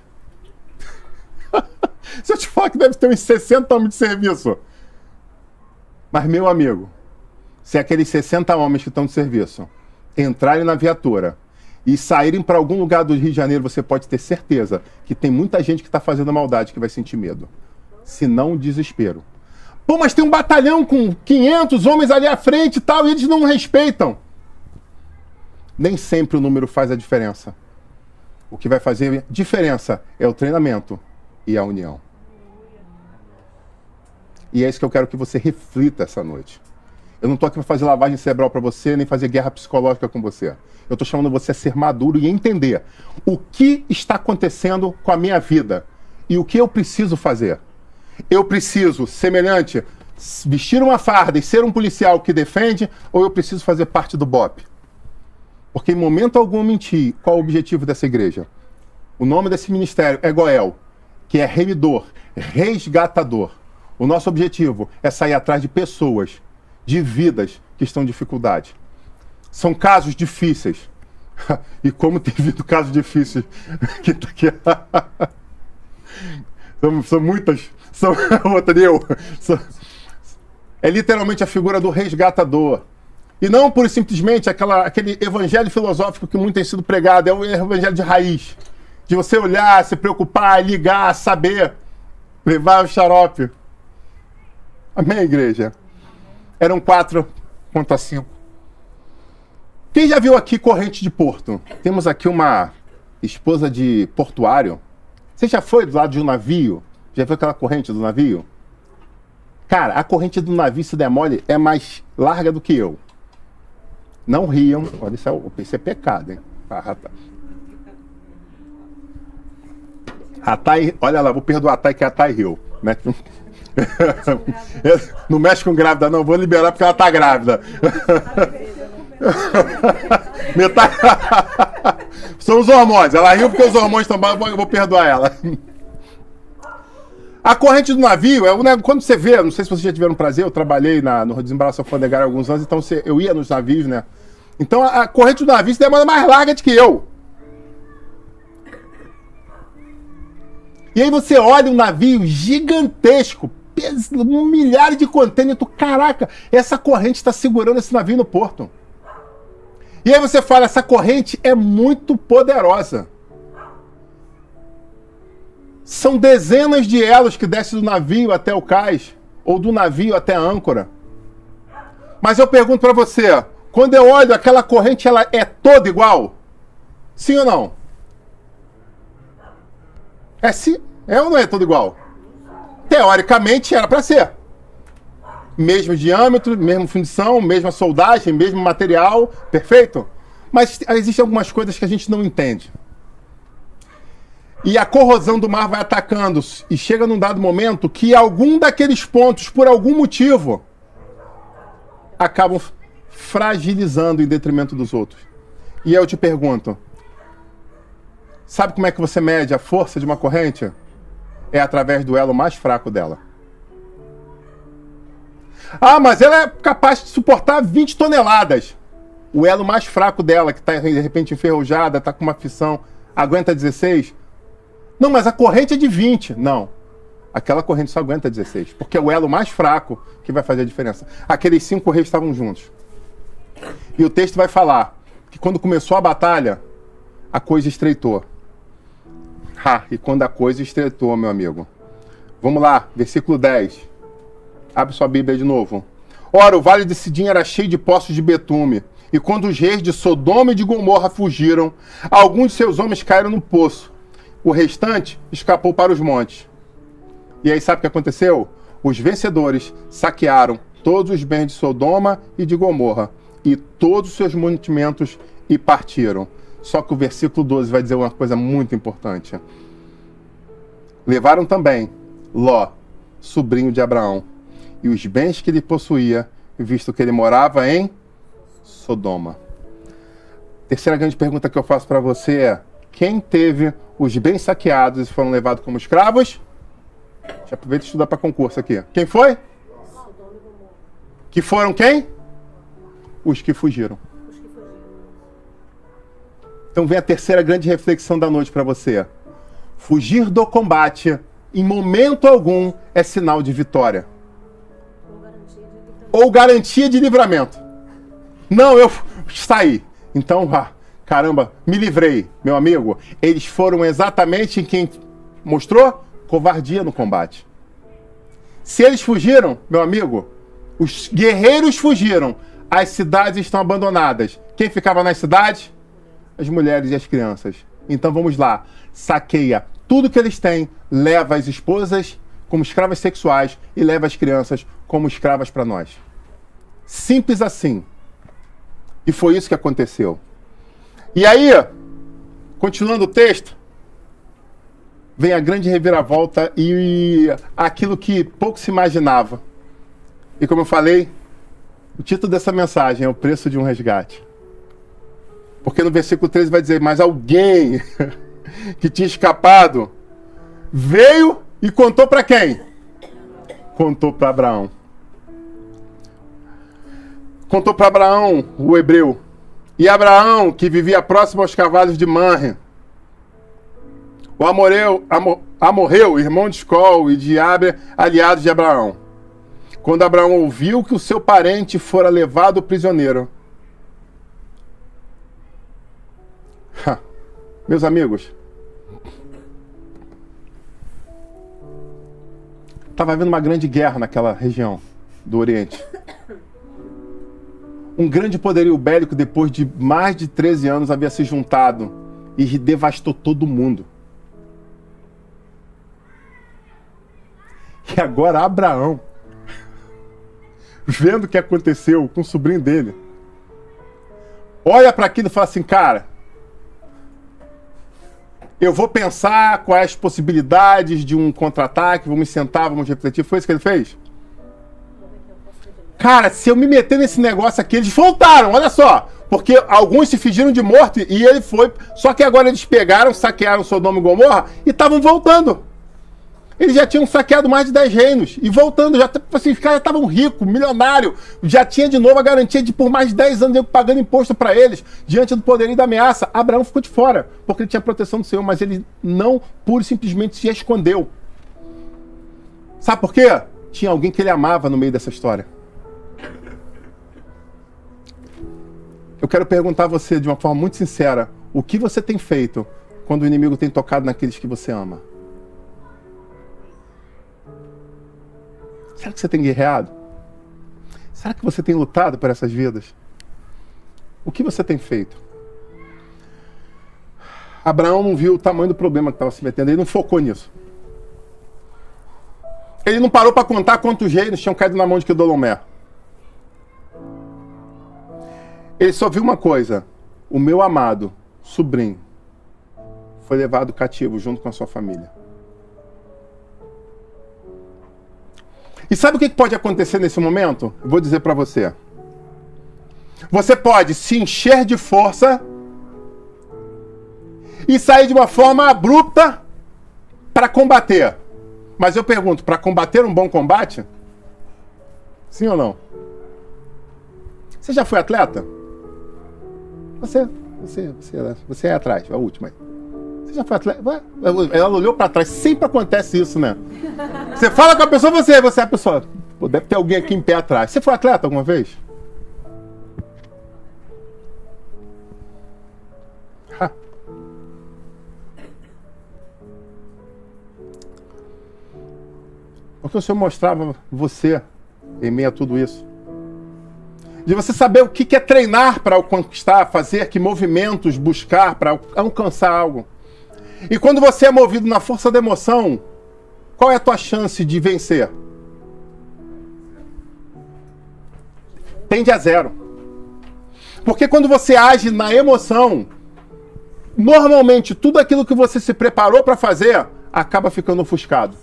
Se eu te falar que deve ter uns 60 homens de serviço. Mas, meu amigo, se aqueles 60 homens que estão de serviço entrarem na viatura e saírem para algum lugar do Rio de Janeiro, você pode ter certeza que tem muita gente que está fazendo maldade que vai sentir medo. Se não, desespero. Pô, mas tem um batalhão com 500 homens ali à frente e tal, e eles não respeitam. Nem sempre o número faz a diferença. O que vai fazer diferença é o treinamento e a união. E é isso que eu quero que você reflita essa noite. Eu não estou aqui para fazer lavagem cerebral para você, nem fazer guerra psicológica com você. Eu estou chamando você a ser maduro e entender o que está acontecendo com a minha vida e o que eu preciso fazer. Eu preciso, semelhante, vestir uma farda e ser um policial que defende, ou eu preciso fazer parte do BOPE? Porque em momento algum mentir. Qual o objetivo dessa igreja? O nome desse ministério é Goel, que é remidor, resgatador. O nosso objetivo é sair atrás de pessoas, de vidas que estão em dificuldade. São casos difíceis. E como tem vindo casos difíceis que tá aqui. São muitas. É literalmente a figura do resgatador. E não por simplesmente aquele evangelho filosófico que muito tem sido pregado. É o evangelho de raiz. De você olhar, se preocupar, ligar, saber, levar o xarope. Amém, igreja? Eram 4 contra 5. Quem já viu aqui corrente de porto? Temos aqui uma esposa de portuário. Você já foi do lado de um navio? Já viu aquela corrente do navio? Cara, a corrente do navio, se der mole, é mais larga do que eu. Não riam. Olha, isso é pecado, hein? A Thay, olha lá, vou perdoar a Thay, que a Thay riu. Não mexe com grávida, não. Vou liberar porque ela tá grávida. São os hormônios. Ela riu porque os hormônios estão bons, eu vou perdoar ela. A corrente do navio, quando você vê, não sei se vocês já tiveram prazer, eu trabalhei no desembaraço alfandegário há alguns anos, então eu ia nos navios, né? Então a corrente do navio se demanda mais larga do que eu. E aí você olha um navio gigantesco, milhares de contêineres, caraca, essa corrente está segurando esse navio no porto. E aí você fala, essa corrente é muito poderosa. São dezenas de elos que descem do navio até o cais, ou do navio até a âncora. Mas eu pergunto para você, quando eu olho aquela corrente, ela é toda igual? Sim ou não? É sim? É ou não é toda igual? Teoricamente era para ser. Mesmo diâmetro, mesma fundição, mesma soldagem, mesmo material, perfeito? Mas existem algumas coisas que a gente não entende. E a corrosão do mar vai atacando e chega num dado momento que algum daqueles pontos, por algum motivo, acabam fragilizando em detrimento dos outros. E eu te pergunto, sabe como é que você mede a força de uma corrente? É através do elo mais fraco dela. Ah, mas ela é capaz de suportar 20 toneladas. O elo mais fraco dela, que está de repente enferrujada, está com uma fissão, aguenta 16? Não, mas a corrente é de 20. Não. Aquela corrente só aguenta 16. Porque é o elo mais fraco que vai fazer a diferença. Aqueles 5 reis estavam juntos. E o texto vai falar que quando começou a batalha, a coisa estreitou. E quando a coisa estreitou, meu amigo. Vamos lá, versículo 10. Abre sua Bíblia de novo. Ora, o vale de Sidim era cheio de poços de betume. E quando os reis de Sodoma e de Gomorra fugiram, alguns de seus homens caíram no poço. O restante escapou para os montes. E aí sabe o que aconteceu? Os vencedores saquearam todos os bens de Sodoma e de Gomorra e todos os seus mantimentos e partiram. Só que o versículo 12 vai dizer uma coisa muito importante. Levaram também Ló, sobrinho de Abraão, e os bens que ele possuía, visto que ele morava em Sodoma. Terceira grande pergunta que eu faço para você é: quem teve os bens saqueados e foram levados como escravos? Já aproveita e estudar para concurso aqui. Quem foi? Que foram quem? Os que fugiram. Então vem a terceira grande reflexão da noite para você. Fugir do combate, em momento algum, é sinal de vitória. Ou garantia de livramento. Não, eu saí. Então, caramba, me livrei, meu amigo. Eles foram exatamente em quem mostrou covardia no combate. Se eles fugiram, meu amigo, os guerreiros fugiram. As cidades estão abandonadas. Quem ficava nas cidades? As mulheres e as crianças. Então vamos lá. Saqueia tudo que eles têm, leva as esposas como escravas sexuais e leva as crianças como escravas para nós. Simples assim. E foi isso que aconteceu. E aí, continuando o texto, vem a grande reviravolta e aquilo que pouco se imaginava. E como eu falei, o título dessa mensagem é O Preço de um Resgate. Porque no versículo 13 vai dizer, mas alguém que tinha escapado veio e contou para quem? Contou para Abraão. Contou para Abraão, o hebreu. E Abraão, que vivia próximo aos cavalos de Manre, o amorreu, irmão de Escol e de Abre, aliado de Abraão. Quando Abraão ouviu que o seu parente fora levado prisioneiro. Meus amigos, estava havendo uma grande guerra naquela região do Oriente. Um grande poderio bélico, depois de mais de 13 anos, havia se juntado e devastou todo mundo. E agora Abraão, vendo o que aconteceu com o sobrinho dele, olha para aquilo e fala assim, cara, eu vou pensar quais as possibilidades de um contra-ataque, vamos sentar, vamos refletir. Foi isso que ele fez? Cara, se eu me meter nesse negócio aqui, eles voltaram, olha só. Porque alguns se fingiram de morto e ele foi. Só que agora eles pegaram, saquearam Sodoma e Gomorra e estavam voltando. Eles já tinham saqueado mais de 10 reinos. E voltando, já, assim, os caras já estavam ricos, milionários. Já tinha de novo a garantia de por mais de 10 anos pagando imposto para eles. Diante do poderio da ameaça, Abraão ficou de fora. Porque ele tinha proteção do Senhor, mas ele não pura e simplesmente se escondeu. Sabe por quê? Tinha alguém que ele amava no meio dessa história. Eu quero perguntar a você de uma forma muito sincera, o que você tem feito quando o inimigo tem tocado naqueles que você ama? Será que você tem guerreado? Será que você tem lutado por essas vidas? O que você tem feito? Abraão não viu o tamanho do problema que estava se metendo, ele não focou nisso. Ele não parou para contar quantos reinos tinham caído na mão de Quedorlaomer. Ele só viu uma coisa: o meu amado sobrinho foi levado cativo junto com a sua família. E sabe o que pode acontecer nesse momento? Eu vou dizer para você. Você pode se encher de força e sair de uma forma abrupta para combater. Mas eu pergunto, para combater um bom combate? Sim ou não? Você já foi atleta? Você é atrás, a última aí. Você já foi atleta? Ela olhou para trás, sempre acontece isso, né? Você fala com a pessoa, você é a pessoa. Pô, deve ter alguém aqui em pé atrás. Você foi atleta alguma vez? Porque o Senhor mostrava você em meio a tudo isso. De você saber o que é treinar para conquistar, fazer, que movimentos buscar para alcançar algo. E quando você é movido na força da emoção, qual é a tua chance de vencer? Tende a 0. Porque quando você age na emoção, normalmente tudo aquilo que você se preparou para fazer acaba ficando ofuscado.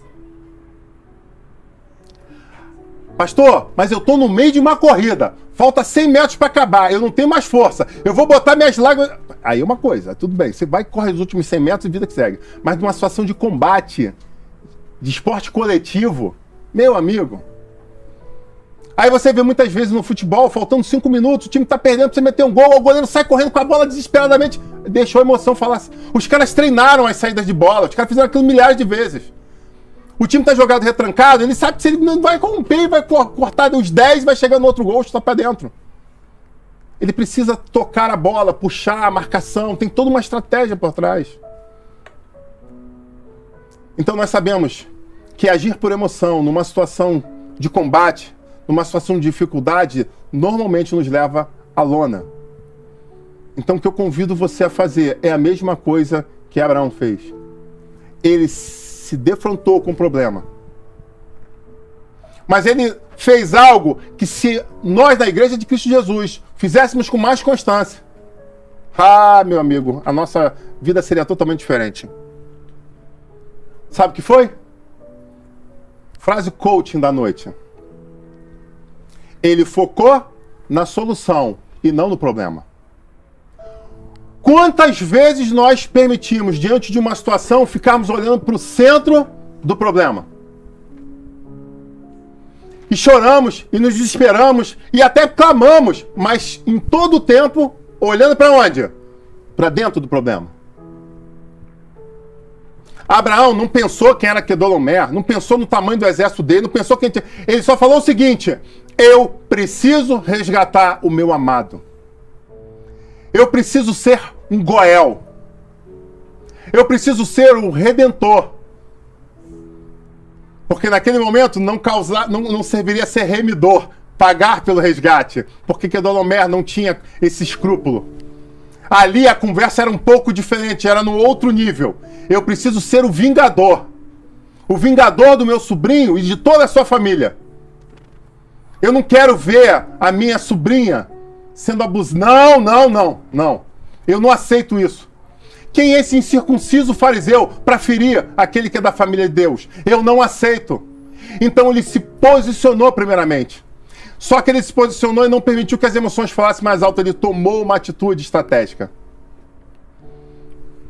Pastor, mas eu estou no meio de uma corrida. Falta 100 metros para acabar. Eu não tenho mais força. Eu vou botar minhas lágrimas... Aí é uma coisa, tudo bem. Você vai correr os últimos 100 metros e vida que segue. Mas numa situação de combate, de esporte coletivo, meu amigo. Aí você vê muitas vezes no futebol, faltando 5 minutos, o time está perdendo, você meter um gol, o goleiro sai correndo com a bola desesperadamente. Deixou a emoção falar. Os caras treinaram as saídas de bola. Os caras fizeram aquilo milhares de vezes. O time tá jogado retrancado, ele sabe que se ele não vai romper, vai cortar os 10, vai chegar no outro gol, está para dentro. Ele precisa tocar a bola, puxar a marcação, tem toda uma estratégia por trás. Então nós sabemos que agir por emoção, numa situação de combate, numa situação de dificuldade, normalmente nos leva à lona. Então o que eu convido você a fazer é a mesma coisa que Abraão fez. Ele se defrontou com o problema. Mas ele fez algo que se nós da Igreja de Cristo Jesus fizéssemos com mais constância, meu amigo, a nossa vida seria totalmente diferente. Sabe o que foi? Frase coaching da noite. Ele focou na solução e não no problema. Quantas vezes nós permitimos, diante de uma situação, ficarmos olhando para o centro do problema? E choramos, e nos desesperamos, e até clamamos, mas em todo o tempo, olhando para onde? Para dentro do problema. Abraão não pensou quem era Quedorlaomer, não pensou no tamanho do exército dele, não pensou quem tinha... Ele só falou o seguinte: eu preciso resgatar o meu amado. Eu preciso ser um Goel. Eu preciso ser um redentor. Porque naquele momento não serviria ser remidor, pagar pelo resgate. Porque Quedorlaomer não tinha esse escrúpulo. Ali a conversa era um pouco diferente, era no outro nível. Eu preciso ser o vingador. O vingador do meu sobrinho e de toda a sua família. Eu não quero ver a minha sobrinha sendo abusada. Não. Eu não aceito isso. Quem é esse incircunciso fariseu para ferir aquele que é da família de Deus? Eu não aceito. Então ele se posicionou primeiramente. Só que ele se posicionou e não permitiu que as emoções falassem mais alto. Ele tomou uma atitude estratégica.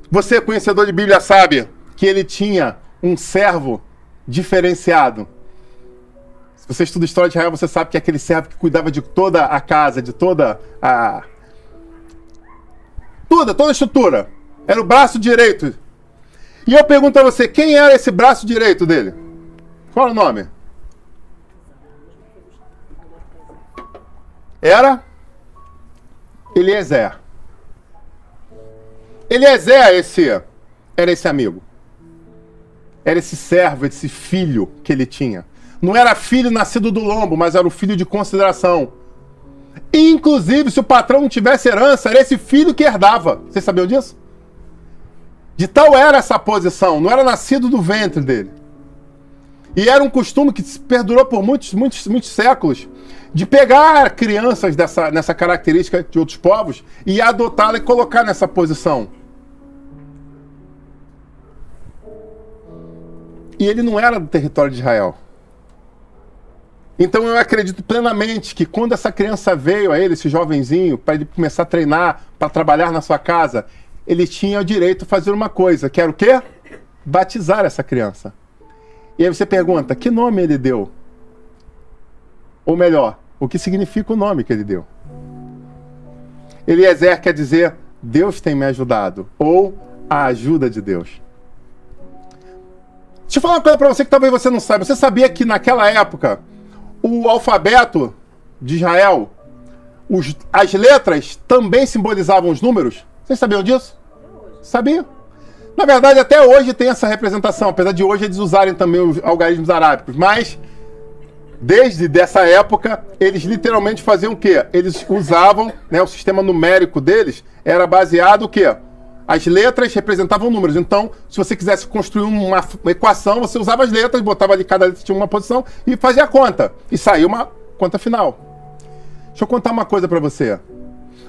Você, conhecedor de Bíblia, sabe que ele tinha um servo diferenciado. Se você estuda a história de Israel, você sabe que é aquele servo que cuidava de toda a casa, de toda a estrutura. Era o braço direito. E eu pergunto a você, quem era esse braço direito dele? Qual é o nome? Era Eliezer. Eliezer era esse amigo. Era esse servo, esse filho que ele tinha. Não era filho nascido do lombo, mas era o filho de consideração. Inclusive, se o patrão não tivesse herança, era esse filho que herdava. Vocês sabiam disso? De tal era essa posição, não era nascido do ventre dele. E era um costume que perdurou por muitos séculos, de pegar crianças nessa característica de outros povos e adotá-la e colocar nessa posição. E ele não era do território de Israel. Então eu acredito plenamente que quando essa criança veio a ele, esse jovenzinho, para ele começar a treinar, para trabalhar na sua casa, ele tinha o direito de fazer uma coisa, que era o quê? Batizar essa criança. E aí você pergunta, que nome ele deu? Ou melhor, o que significa o nome que ele deu? Eliezer quer dizer, Deus tem me ajudado, ou a ajuda de Deus. Deixa eu falar uma coisa para você que talvez você não saiba. Você sabia que naquela época, o alfabeto de Israel, as letras também simbolizavam os números? Vocês sabiam disso? Sabiam? Na verdade, até hoje tem essa representação, apesar de hoje eles usarem também os algarismos arábicos. Mas, desde essa época, eles literalmente faziam o quê? Eles usavam, né, o sistema numérico deles era baseado o quê? As letras representavam números. Então, se você quisesse construir uma equação, você usava as letras, botava ali, cada letra tinha uma posição e fazia a conta. E saiu uma conta final. Deixa eu contar uma coisa para você.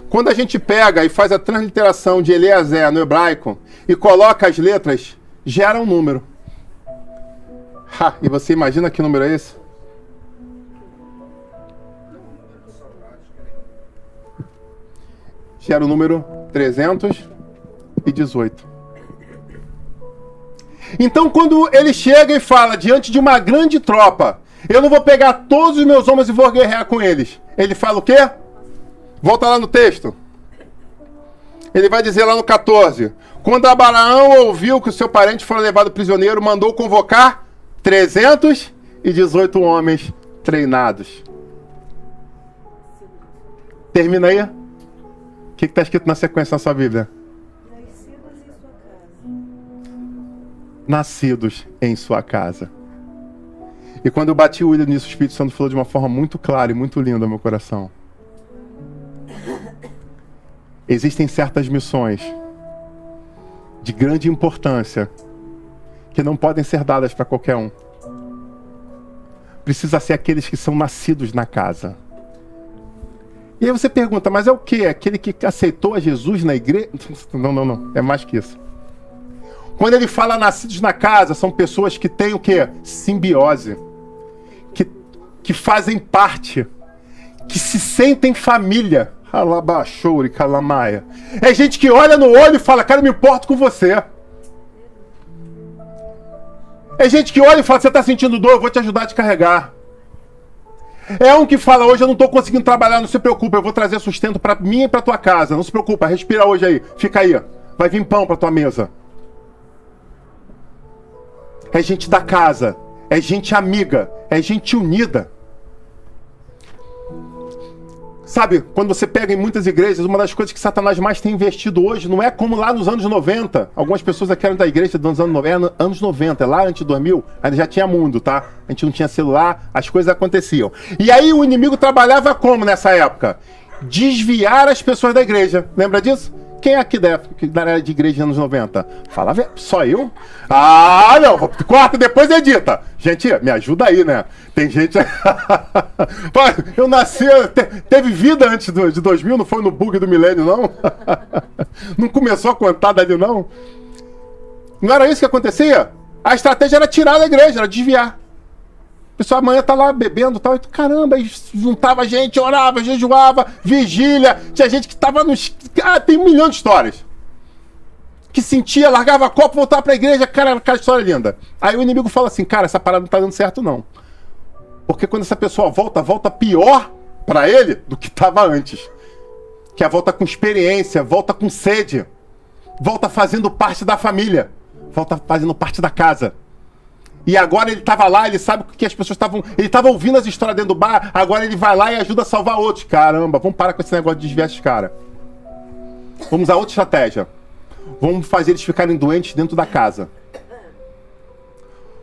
Quando a gente pega e faz a transliteração de Eliezer no hebraico e coloca as letras, gera um número. E você imagina que número é esse? Gera o número 318. Então, quando ele chega e fala diante de uma grande tropa, eu não vou pegar todos os meus homens e vou guerrear com eles. Ele fala o quê? Volta lá no texto. Ele vai dizer lá no 14. Quando Abraão ouviu que o seu parente foi levado prisioneiro, mandou convocar 318 homens treinados. Termina aí. O que está escrito na sequência na sua Bíblia? Nascidos em sua casa. E quando eu bati o olho nisso, o Espírito Santo falou de uma forma muito clara e muito linda ao meu coração. Existem certas missões de grande importância que não podem ser dadas para qualquer um. Precisa ser aqueles que são nascidos na casa. E aí você pergunta, mas é o quê? Aquele que aceitou a Jesus na igreja? Não. É mais que isso. Quando ele fala nascidos na casa, são pessoas que têm o quê? Simbiose. Que fazem parte. Que se sentem família. Alabachouri, calamaia. É gente que olha no olho e fala, cara, eu me importo com você. É gente que olha e fala, você está sentindo dor, eu vou te ajudar a te carregar. É um que fala, hoje eu não estou conseguindo trabalhar, não se preocupa, eu vou trazer sustento para mim e para tua casa. Não se preocupa, respira hoje aí, fica aí. Vai vir pão para tua mesa. É gente da casa, é gente amiga, é gente unida. Sabe, quando você pega em muitas igrejas, uma das coisas que Satanás mais tem investido hoje não é como lá nos anos 90. Algumas pessoas aqui eram da igreja dos anos 90, lá antes de 2000, ainda já tinha mundo, tá? A gente não tinha celular, as coisas aconteciam. E aí o inimigo trabalhava como nessa época? Desviar as pessoas da igreja. Lembra disso? Quem é aqui da área de igreja dos anos 90? Fala, só eu? Ah, não, corta e depois edita. Gente, me ajuda aí, né? Tem gente... Eu nasci, teve vida antes de 2000, não foi no bug do milênio, não? Não começou a contar dali, não? Não era isso que acontecia? A estratégia era tirar da igreja, era desviar. O pessoal amanhã tá lá bebendo e tal, e caramba, aí juntava gente, orava, jejuava, vigília, tinha gente que tava nos... tem 1 milhão de histórias. Que sentia, largava copo, voltava pra igreja, cara, aquela história linda. Aí o inimigo fala assim, cara, essa parada não tá dando certo não. Porque quando essa pessoa volta pior pra ele do que tava antes. Que é volta com experiência, volta com sede, volta fazendo parte da família, volta fazendo parte da casa. E agora ele estava lá, ele sabe que as pessoas estavam... Ele estava ouvindo as histórias dentro do bar, agora ele vai lá e ajuda a salvar outros. Caramba, vamos parar com esse negócio de desviar esses caras. Vamos usar outra estratégia. Vamos fazer eles ficarem doentes dentro da casa.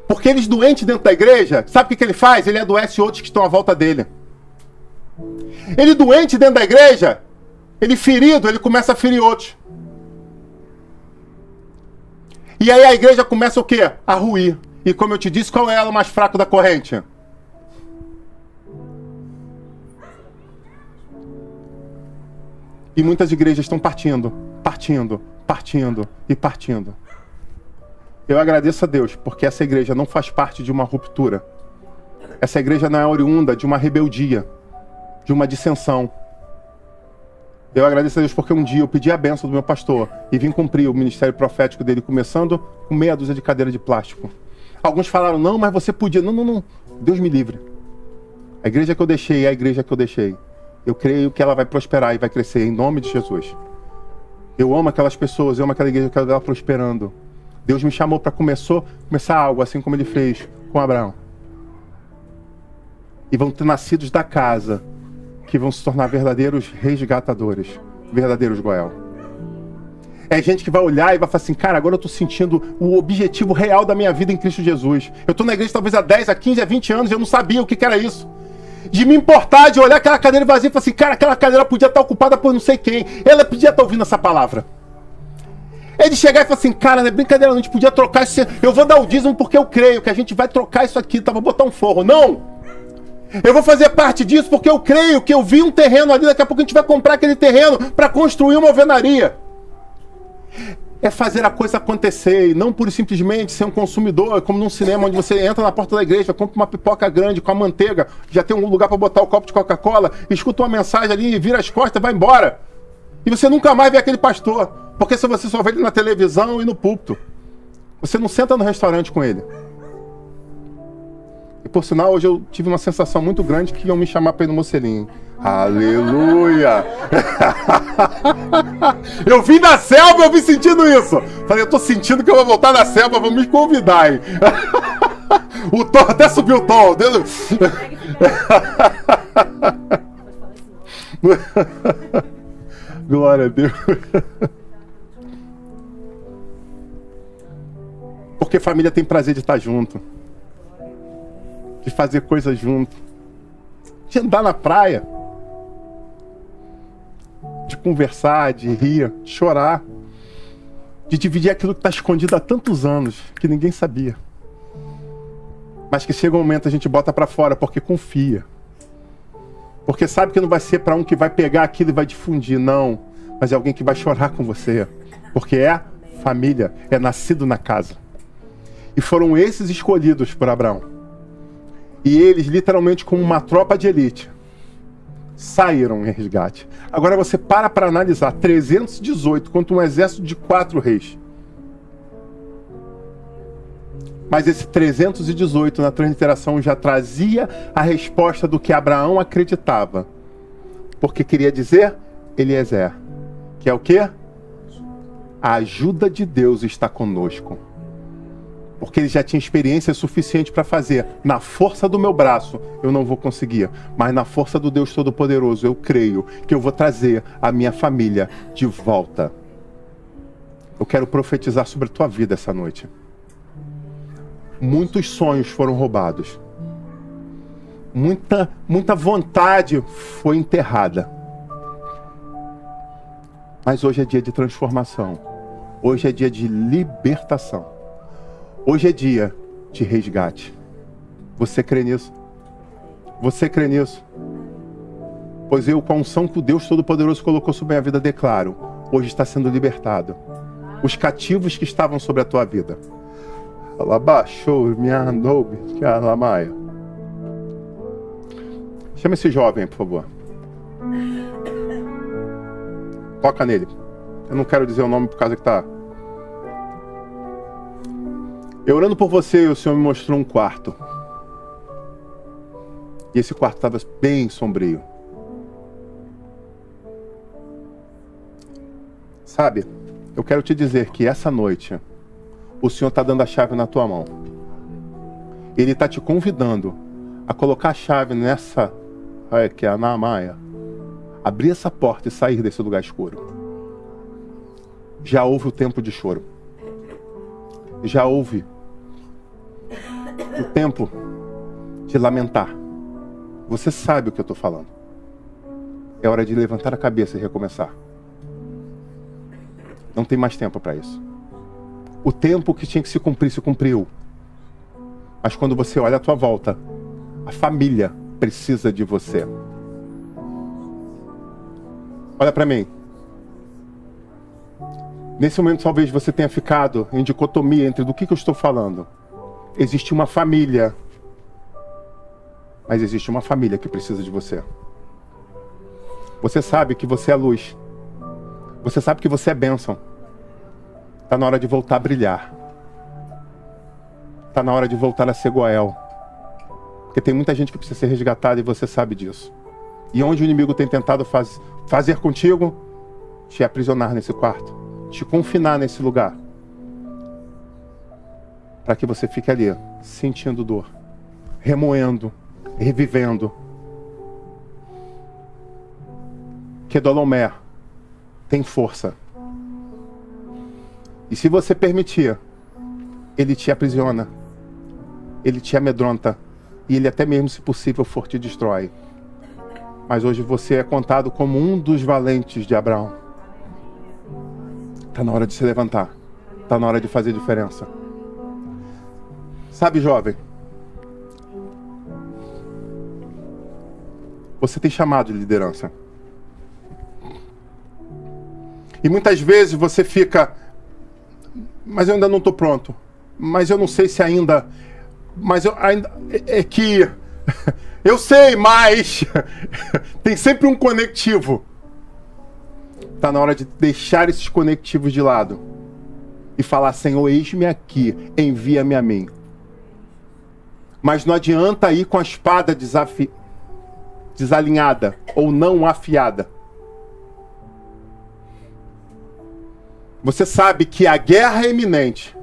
Porque eles doentes dentro da igreja, sabe o que ele faz? Ele adoece outros que estão à volta dele. Ele doente dentro da igreja, ele ferido, ele começa a ferir outros. E aí a igreja começa o quê? A ruir. E como eu te disse, qual é ela mais fraco da corrente? E muitas igrejas estão partindo. Eu agradeço a Deus, porque essa igreja não faz parte de uma ruptura. Essa igreja não é oriunda de uma rebeldia, de uma dissensão. Eu agradeço a Deus porque um dia eu pedi a bênção do meu pastor e vim cumprir o ministério profético dele, começando com meia dúzia de cadeira de plástico. Alguns falaram, não, mas você podia. Não. Deus me livre. A igreja que eu deixei é a igreja que eu deixei. Eu creio que ela vai prosperar e vai crescer em nome de Jesus. Eu amo aquelas pessoas, eu amo aquela igreja, eu quero ver ela prosperando. Deus me chamou para começar algo, assim como ele fez com Abraão. E vão ter nascidos da casa, que vão se tornar verdadeiros resgatadores, verdadeiros Goel. É gente que vai olhar e vai falar assim, cara, agora eu estou sentindo o objetivo real da minha vida em Cristo Jesus. Eu estou na igreja talvez há 10, há 15, há 20 anos e eu não sabia o que era isso. De me importar, de olhar aquela cadeira vazia e falar assim, cara, aquela cadeira podia estar ocupada por não sei quem. Ela podia estar ouvindo essa palavra. É de chegar e falar assim, cara, não é brincadeira, não, a gente podia trocar isso. Eu vou dar o dízimo porque eu creio que a gente vai trocar isso aqui, tá? Vou botar um forro. Não! Eu vou fazer parte disso porque eu creio que eu vi um terreno ali, daqui a pouco a gente vai comprar aquele terreno para construir uma alvenaria. É fazer a coisa acontecer e não pura e simplesmente ser um consumidor, como num cinema onde você entra na porta da igreja, compra uma pipoca grande com a manteiga, já tem um lugar para botar o copo de Coca-Cola, escuta uma mensagem ali, vira as costas, vai embora. E você nunca mais vê aquele pastor, porque se você só vê ele na televisão e no púlpito, você não senta no restaurante com ele. E por sinal, hoje eu tive uma sensação muito grande que iam me chamar para ir no Mocelinho. Aleluia! Eu vim da selva, eu vim sentindo isso. Falei, eu tô sentindo que eu vou voltar da selva, vão me convidar, hein? O tom, até subiu o tom. Glória a Deus. Porque família tem prazer de estar junto. De fazer coisas junto. De andar na praia. De conversar, de rir, de chorar. De dividir aquilo que está escondido há tantos anos, que ninguém sabia. Mas que chega um momento a gente bota para fora, porque confia. Porque sabe que não vai ser para um que vai pegar aquilo e vai difundir, não. Mas é alguém que vai chorar com você. Porque é família, é nascido na casa. E foram esses escolhidos por Abraão. E eles, literalmente, como uma tropa de elite, saíram em resgate. Agora você para analisar 318 contra um exército de 4 reis. Mas esse 318 na transliteração já trazia a resposta do que Abraão acreditava. Porque queria dizer Eliezer. Que é o quê? A ajuda de Deus está conosco. Porque ele já tinha experiência suficiente para fazer. Na força do meu braço, eu não vou conseguir. Mas na força do Deus Todo-Poderoso, eu creio que eu vou trazer a minha família de volta. Eu quero profetizar sobre a tua vida essa noite. Muitos sonhos foram roubados. Muita vontade foi enterrada. Mas hoje é dia de transformação. Hoje é dia de libertação. Hoje é dia de resgate. Você crê nisso? Você crê nisso? Pois eu, com a unção que o Deus Todo-Poderoso colocou sobre a minha vida, declaro, hoje está sendo libertado. Os cativos que estavam sobre a tua vida. Chama esse jovem, por favor. Toca nele. Eu não quero dizer o nome por causa que tá... Eu orando por você, o Senhor me mostrou um quarto. E esse quarto estava bem sombrio. Sabe, eu quero te dizer que essa noite, o Senhor está dando a chave na tua mão. Ele está te convidando a colocar a chave nessa... que é a Naamaia. Abrir essa porta e sair desse lugar escuro. Já houve o tempo de choro. Já houve. O tempo de lamentar. Você sabe o que eu estou falando. É hora de levantar a cabeça e recomeçar. Não tem mais tempo para isso. O tempo que tinha que se cumprir, se cumpriu. Mas quando você olha à tua volta, a família precisa de você. Olha para mim. Nesse momento talvez você tenha ficado em dicotomia entre do que eu estou falando. Existe uma família, mas existe uma família que precisa de você. Você sabe que você é luz. Você sabe que você é bênção. Está na hora de voltar a brilhar. Está na hora de voltar a ser Goel. Porque tem muita gente que precisa ser resgatada e você sabe disso. E onde o inimigo tem tentado fazer contigo, te aprisionar nesse quarto, te confinar nesse lugar, para que você fique ali, sentindo dor, remoendo, revivendo. Kedolomé tem força. E se você permitir, ele te aprisiona, ele te amedronta, e ele até mesmo, se possível for, te destrói. Mas hoje você é contado como um dos valentes de Abraão. Está na hora de se levantar. Está na hora de fazer diferença. Sabe, jovem? Você tem chamado de liderança. E muitas vezes você fica... Mas eu ainda não estou pronto. Mas eu não sei se ainda... Mas eu ainda... É que... Eu sei, mas... Tem sempre um conectivo. Está na hora de deixar esses conectivos de lado. E falar, Senhor, eis-me aqui. Envia-me a mim. Mas não adianta ir com a espada desalinhada. Ou não afiada. Você sabe que a guerra é iminente.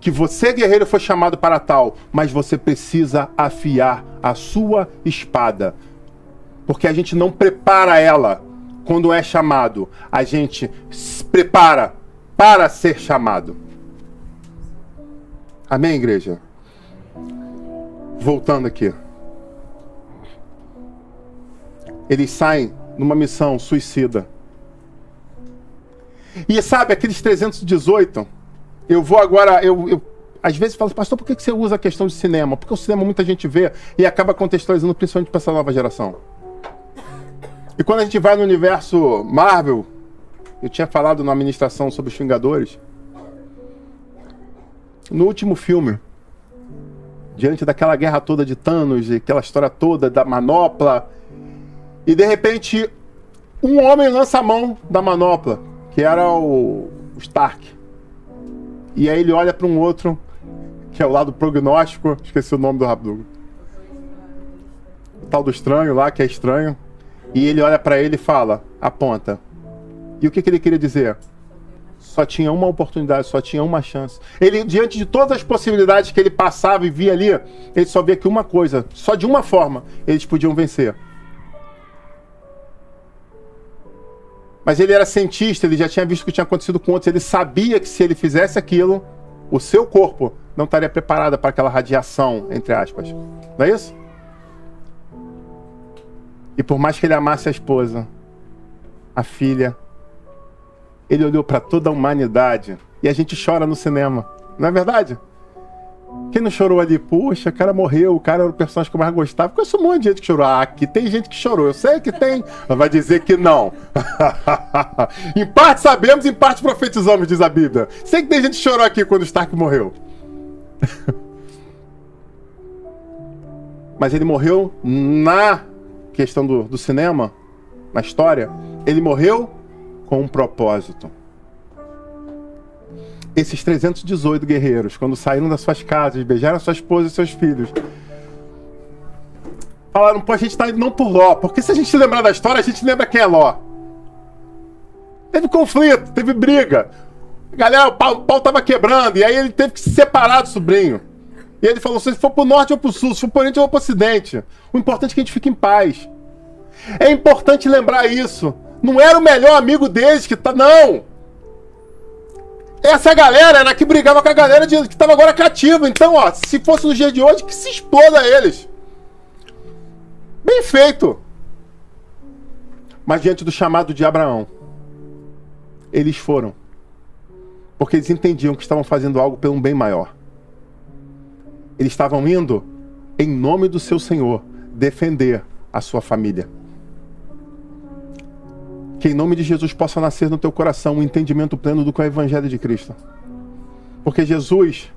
Que você, guerreiro, foi chamado para tal. Mas você precisa afiar a sua espada. Porque a gente não prepara ela quando é chamado. A gente se prepara para ser chamado. Amém, igreja? Voltando aqui. Eles saem numa missão suicida. E sabe, aqueles 318, eu vou agora, eu às vezes falo, pastor, por que você usa a questão de cinema? Porque o cinema muita gente vê e acaba contextualizando principalmente para essa nova geração. E quando a gente vai no universo Marvel, eu tinha falado na administração sobre os Vingadores, no último filme, diante daquela guerra toda de Thanos, e aquela história toda da manopla, e de repente um homem lança a mão da manopla, que era o Stark. E aí ele olha para um outro, que é o lado prognóstico, esqueci o nome do Rabdugo. O tal do estranho lá, que é estranho. E ele olha para ele e fala, aponta. E o que ele queria dizer? Só tinha uma oportunidade, só tinha uma chance. Ele, diante de todas as possibilidades que ele passava e via ali, ele só via que uma coisa, só de uma forma, eles podiam vencer. Mas ele era cientista, ele já tinha visto o que tinha acontecido com outros, ele sabia que se ele fizesse aquilo, o seu corpo não estaria preparado para aquela radiação, entre aspas. Não é isso? E por mais que ele amasse a esposa, a filha, ele olhou para toda a humanidade. E a gente chora no cinema, não é verdade? Quem não chorou ali? Puxa, o cara morreu, o cara era o personagem que eu mais gostava. Conheço um monte de gente que chorou. Ah, aqui tem gente que chorou. Eu sei que tem, mas vai dizer que não. Em parte sabemos, em parte profetizamos, diz a Bíblia. Sei que tem gente que chorou aqui quando o Stark morreu. Mas ele morreu na questão do cinema, na história. Ele morreu com um propósito. Esses 318 guerreiros, quando saíram das suas casas, beijaram a sua esposa e seus filhos, falaram, pô, a gente tá indo não por Ló, porque se a gente se lembrar da história, a gente lembra quem é Ló. Teve conflito, teve briga. Galera, o pau tava quebrando, e aí ele teve que se separar do sobrinho. E ele falou, se for pro norte ou pro sul, se for pro oriente ou pro ocidente, o importante é que a gente fique em paz. É importante lembrar isso. Não era o melhor amigo deles que tá, não. Essa galera era que brigava com a galera que estava agora cativa. Então, ó, se fosse no dia de hoje, que se exploda eles. Bem feito. Mas diante do chamado de Abraão, eles foram. Porque eles entendiam que estavam fazendo algo pelo um bem maior. Eles estavam indo, em nome do seu Senhor, defender a sua família. Que em nome de Jesus possa nascer no teu coração um entendimento pleno do que é o Evangelho de Cristo. Porque Jesus,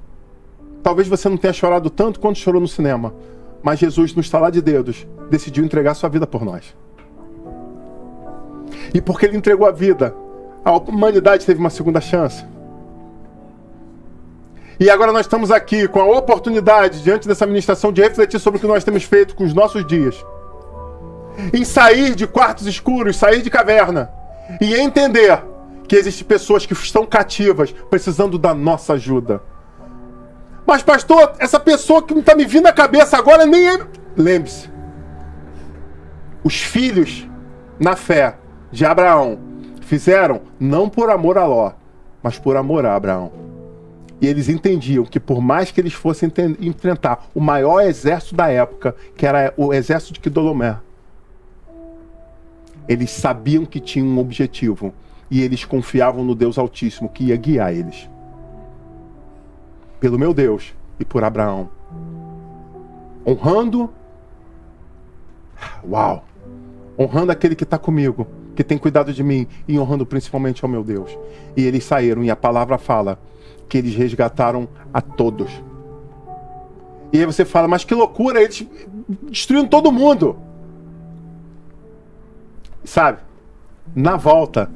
talvez você não tenha chorado tanto quanto chorou no cinema, mas Jesus, no estalar de dedos, decidiu entregar sua vida por nós. E porque ele entregou a vida, a humanidade teve uma segunda chance. E agora nós estamos aqui com a oportunidade, diante dessa ministração, de refletir sobre o que nós temos feito com os nossos dias. Em sair de quartos escuros, sair de caverna e entender que existem pessoas que estão cativas, precisando da nossa ajuda. Mas pastor, essa pessoa que não está me vindo à cabeça agora nem é... Lembre-se, os filhos na fé de Abraão fizeram não por amor a Ló, mas por amor a Abraão. E eles entendiam que por mais que eles fossem enfrentar o maior exército da época, que era o exército de Quedorlaomer, eles sabiam que tinham um objetivo e eles confiavam no Deus Altíssimo que ia guiar eles. Pelo meu Deus e por Abraão. Honrando... Uau! Honrando aquele que está comigo, que tem cuidado de mim, e honrando principalmente ao meu Deus. E eles saíram, e a palavra fala que eles resgataram a todos. E aí você fala, mas que loucura, eles destruíram todo mundo. Sabe, na volta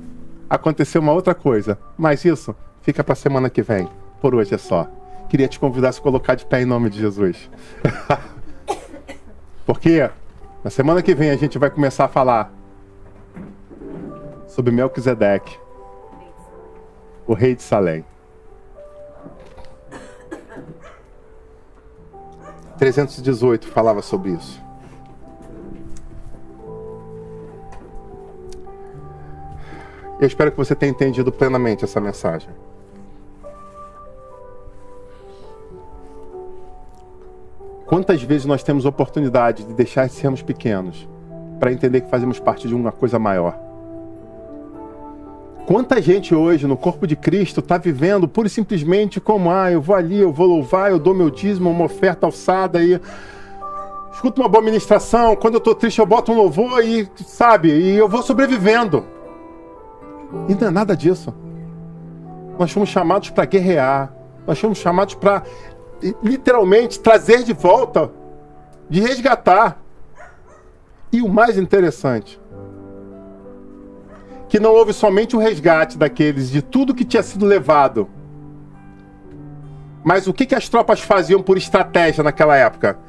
aconteceu uma outra coisa, mas isso fica para a semana que vem. Por hoje é só. Queria te convidar a se colocar de pé em nome de Jesus. Porque na semana que vem a gente vai começar a falar sobre Melquisedeque, o rei de Salém. 318 falava sobre isso. Eu espero que você tenha entendido plenamente essa mensagem. Quantas vezes nós temos oportunidade de deixar de sermos pequenos para entender que fazemos parte de uma coisa maior? Quanta gente hoje no corpo de Cristo está vivendo pura e simplesmente como, eu vou ali, eu vou louvar, eu dou meu dízimo, uma oferta alçada e escuto uma boa ministração, quando eu estou triste eu boto um louvor e, sabe, e eu vou sobrevivendo. E não é nada disso. Nós fomos chamados para guerrear. Nós fomos chamados para, literalmente, trazer de volta, de resgatar. E o mais interessante, que não houve somente o resgate daqueles, de tudo que tinha sido levado. Mas o que as tropas faziam por estratégia naquela época?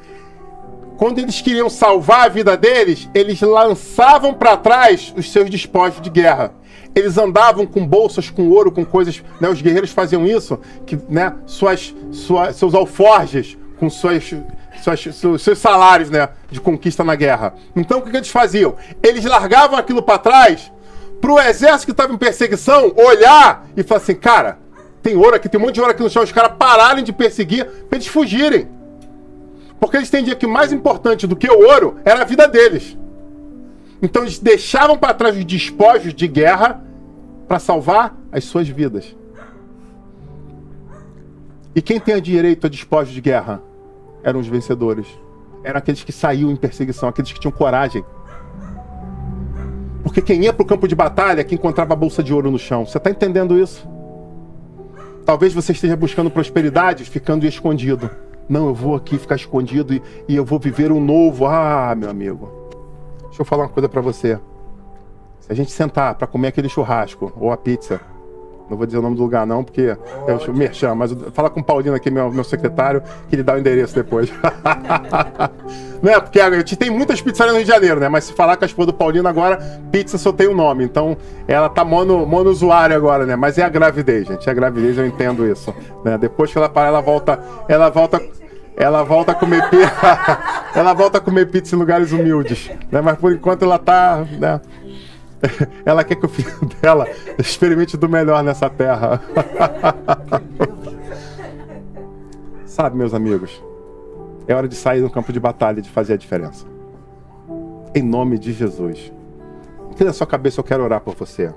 Quando eles queriam salvar a vida deles, eles lançavam para trás os seus despojos de guerra. Eles andavam com bolsas, com ouro, com coisas, né? Os guerreiros faziam isso, que, né? Seus alforjes, com seus salários, né? De conquista na guerra. Então o que eles faziam? Eles largavam aquilo para trás, para o exército que estava em perseguição olhar e falar assim, cara, tem ouro aqui, tem um monte de ouro aqui no chão, os caras pararem de perseguir para eles fugirem. Porque eles entendiam que mais importante do que o ouro era a vida deles. Então eles deixavam para trás os despojos de guerra para salvar as suas vidas. E quem tem direito a despojos de guerra? Eram os vencedores. Eram aqueles que saíam em perseguição, aqueles que tinham coragem. Porque quem ia para o campo de batalha é que encontrava a bolsa de ouro no chão. Você está entendendo isso? Talvez você esteja buscando prosperidade ficando escondido. Não, eu vou aqui ficar escondido e eu vou viver um novo. Meu amigo. Deixa eu falar uma coisa para você. Se a gente sentar para comer aquele churrasco ou a pizza, não vou dizer o nome do lugar não, porque eu merchan, mas fala com o Paulino aqui, meu secretário, que ele dá o endereço depois. Não é, porque a gente tem muitas pizzarias no Rio de Janeiro, né? Mas se falar com a esposa do Paulino agora, pizza só tem o nome. Então, ela tá mono-usuário agora, né? Mas é a gravidez, gente. É a gravidez, eu entendo isso. Né? Depois que ela parar, ela volta a comer pizza. Ela volta a comer pizza em lugares humildes. Né? Mas por enquanto ela tá, né? Ela quer que o filho dela experimente do melhor nessa terra. Sabe, meus amigos, é hora de sair no campo de batalha, de fazer a diferença. Em nome de Jesus. Aqui na sua cabeça eu quero orar por você.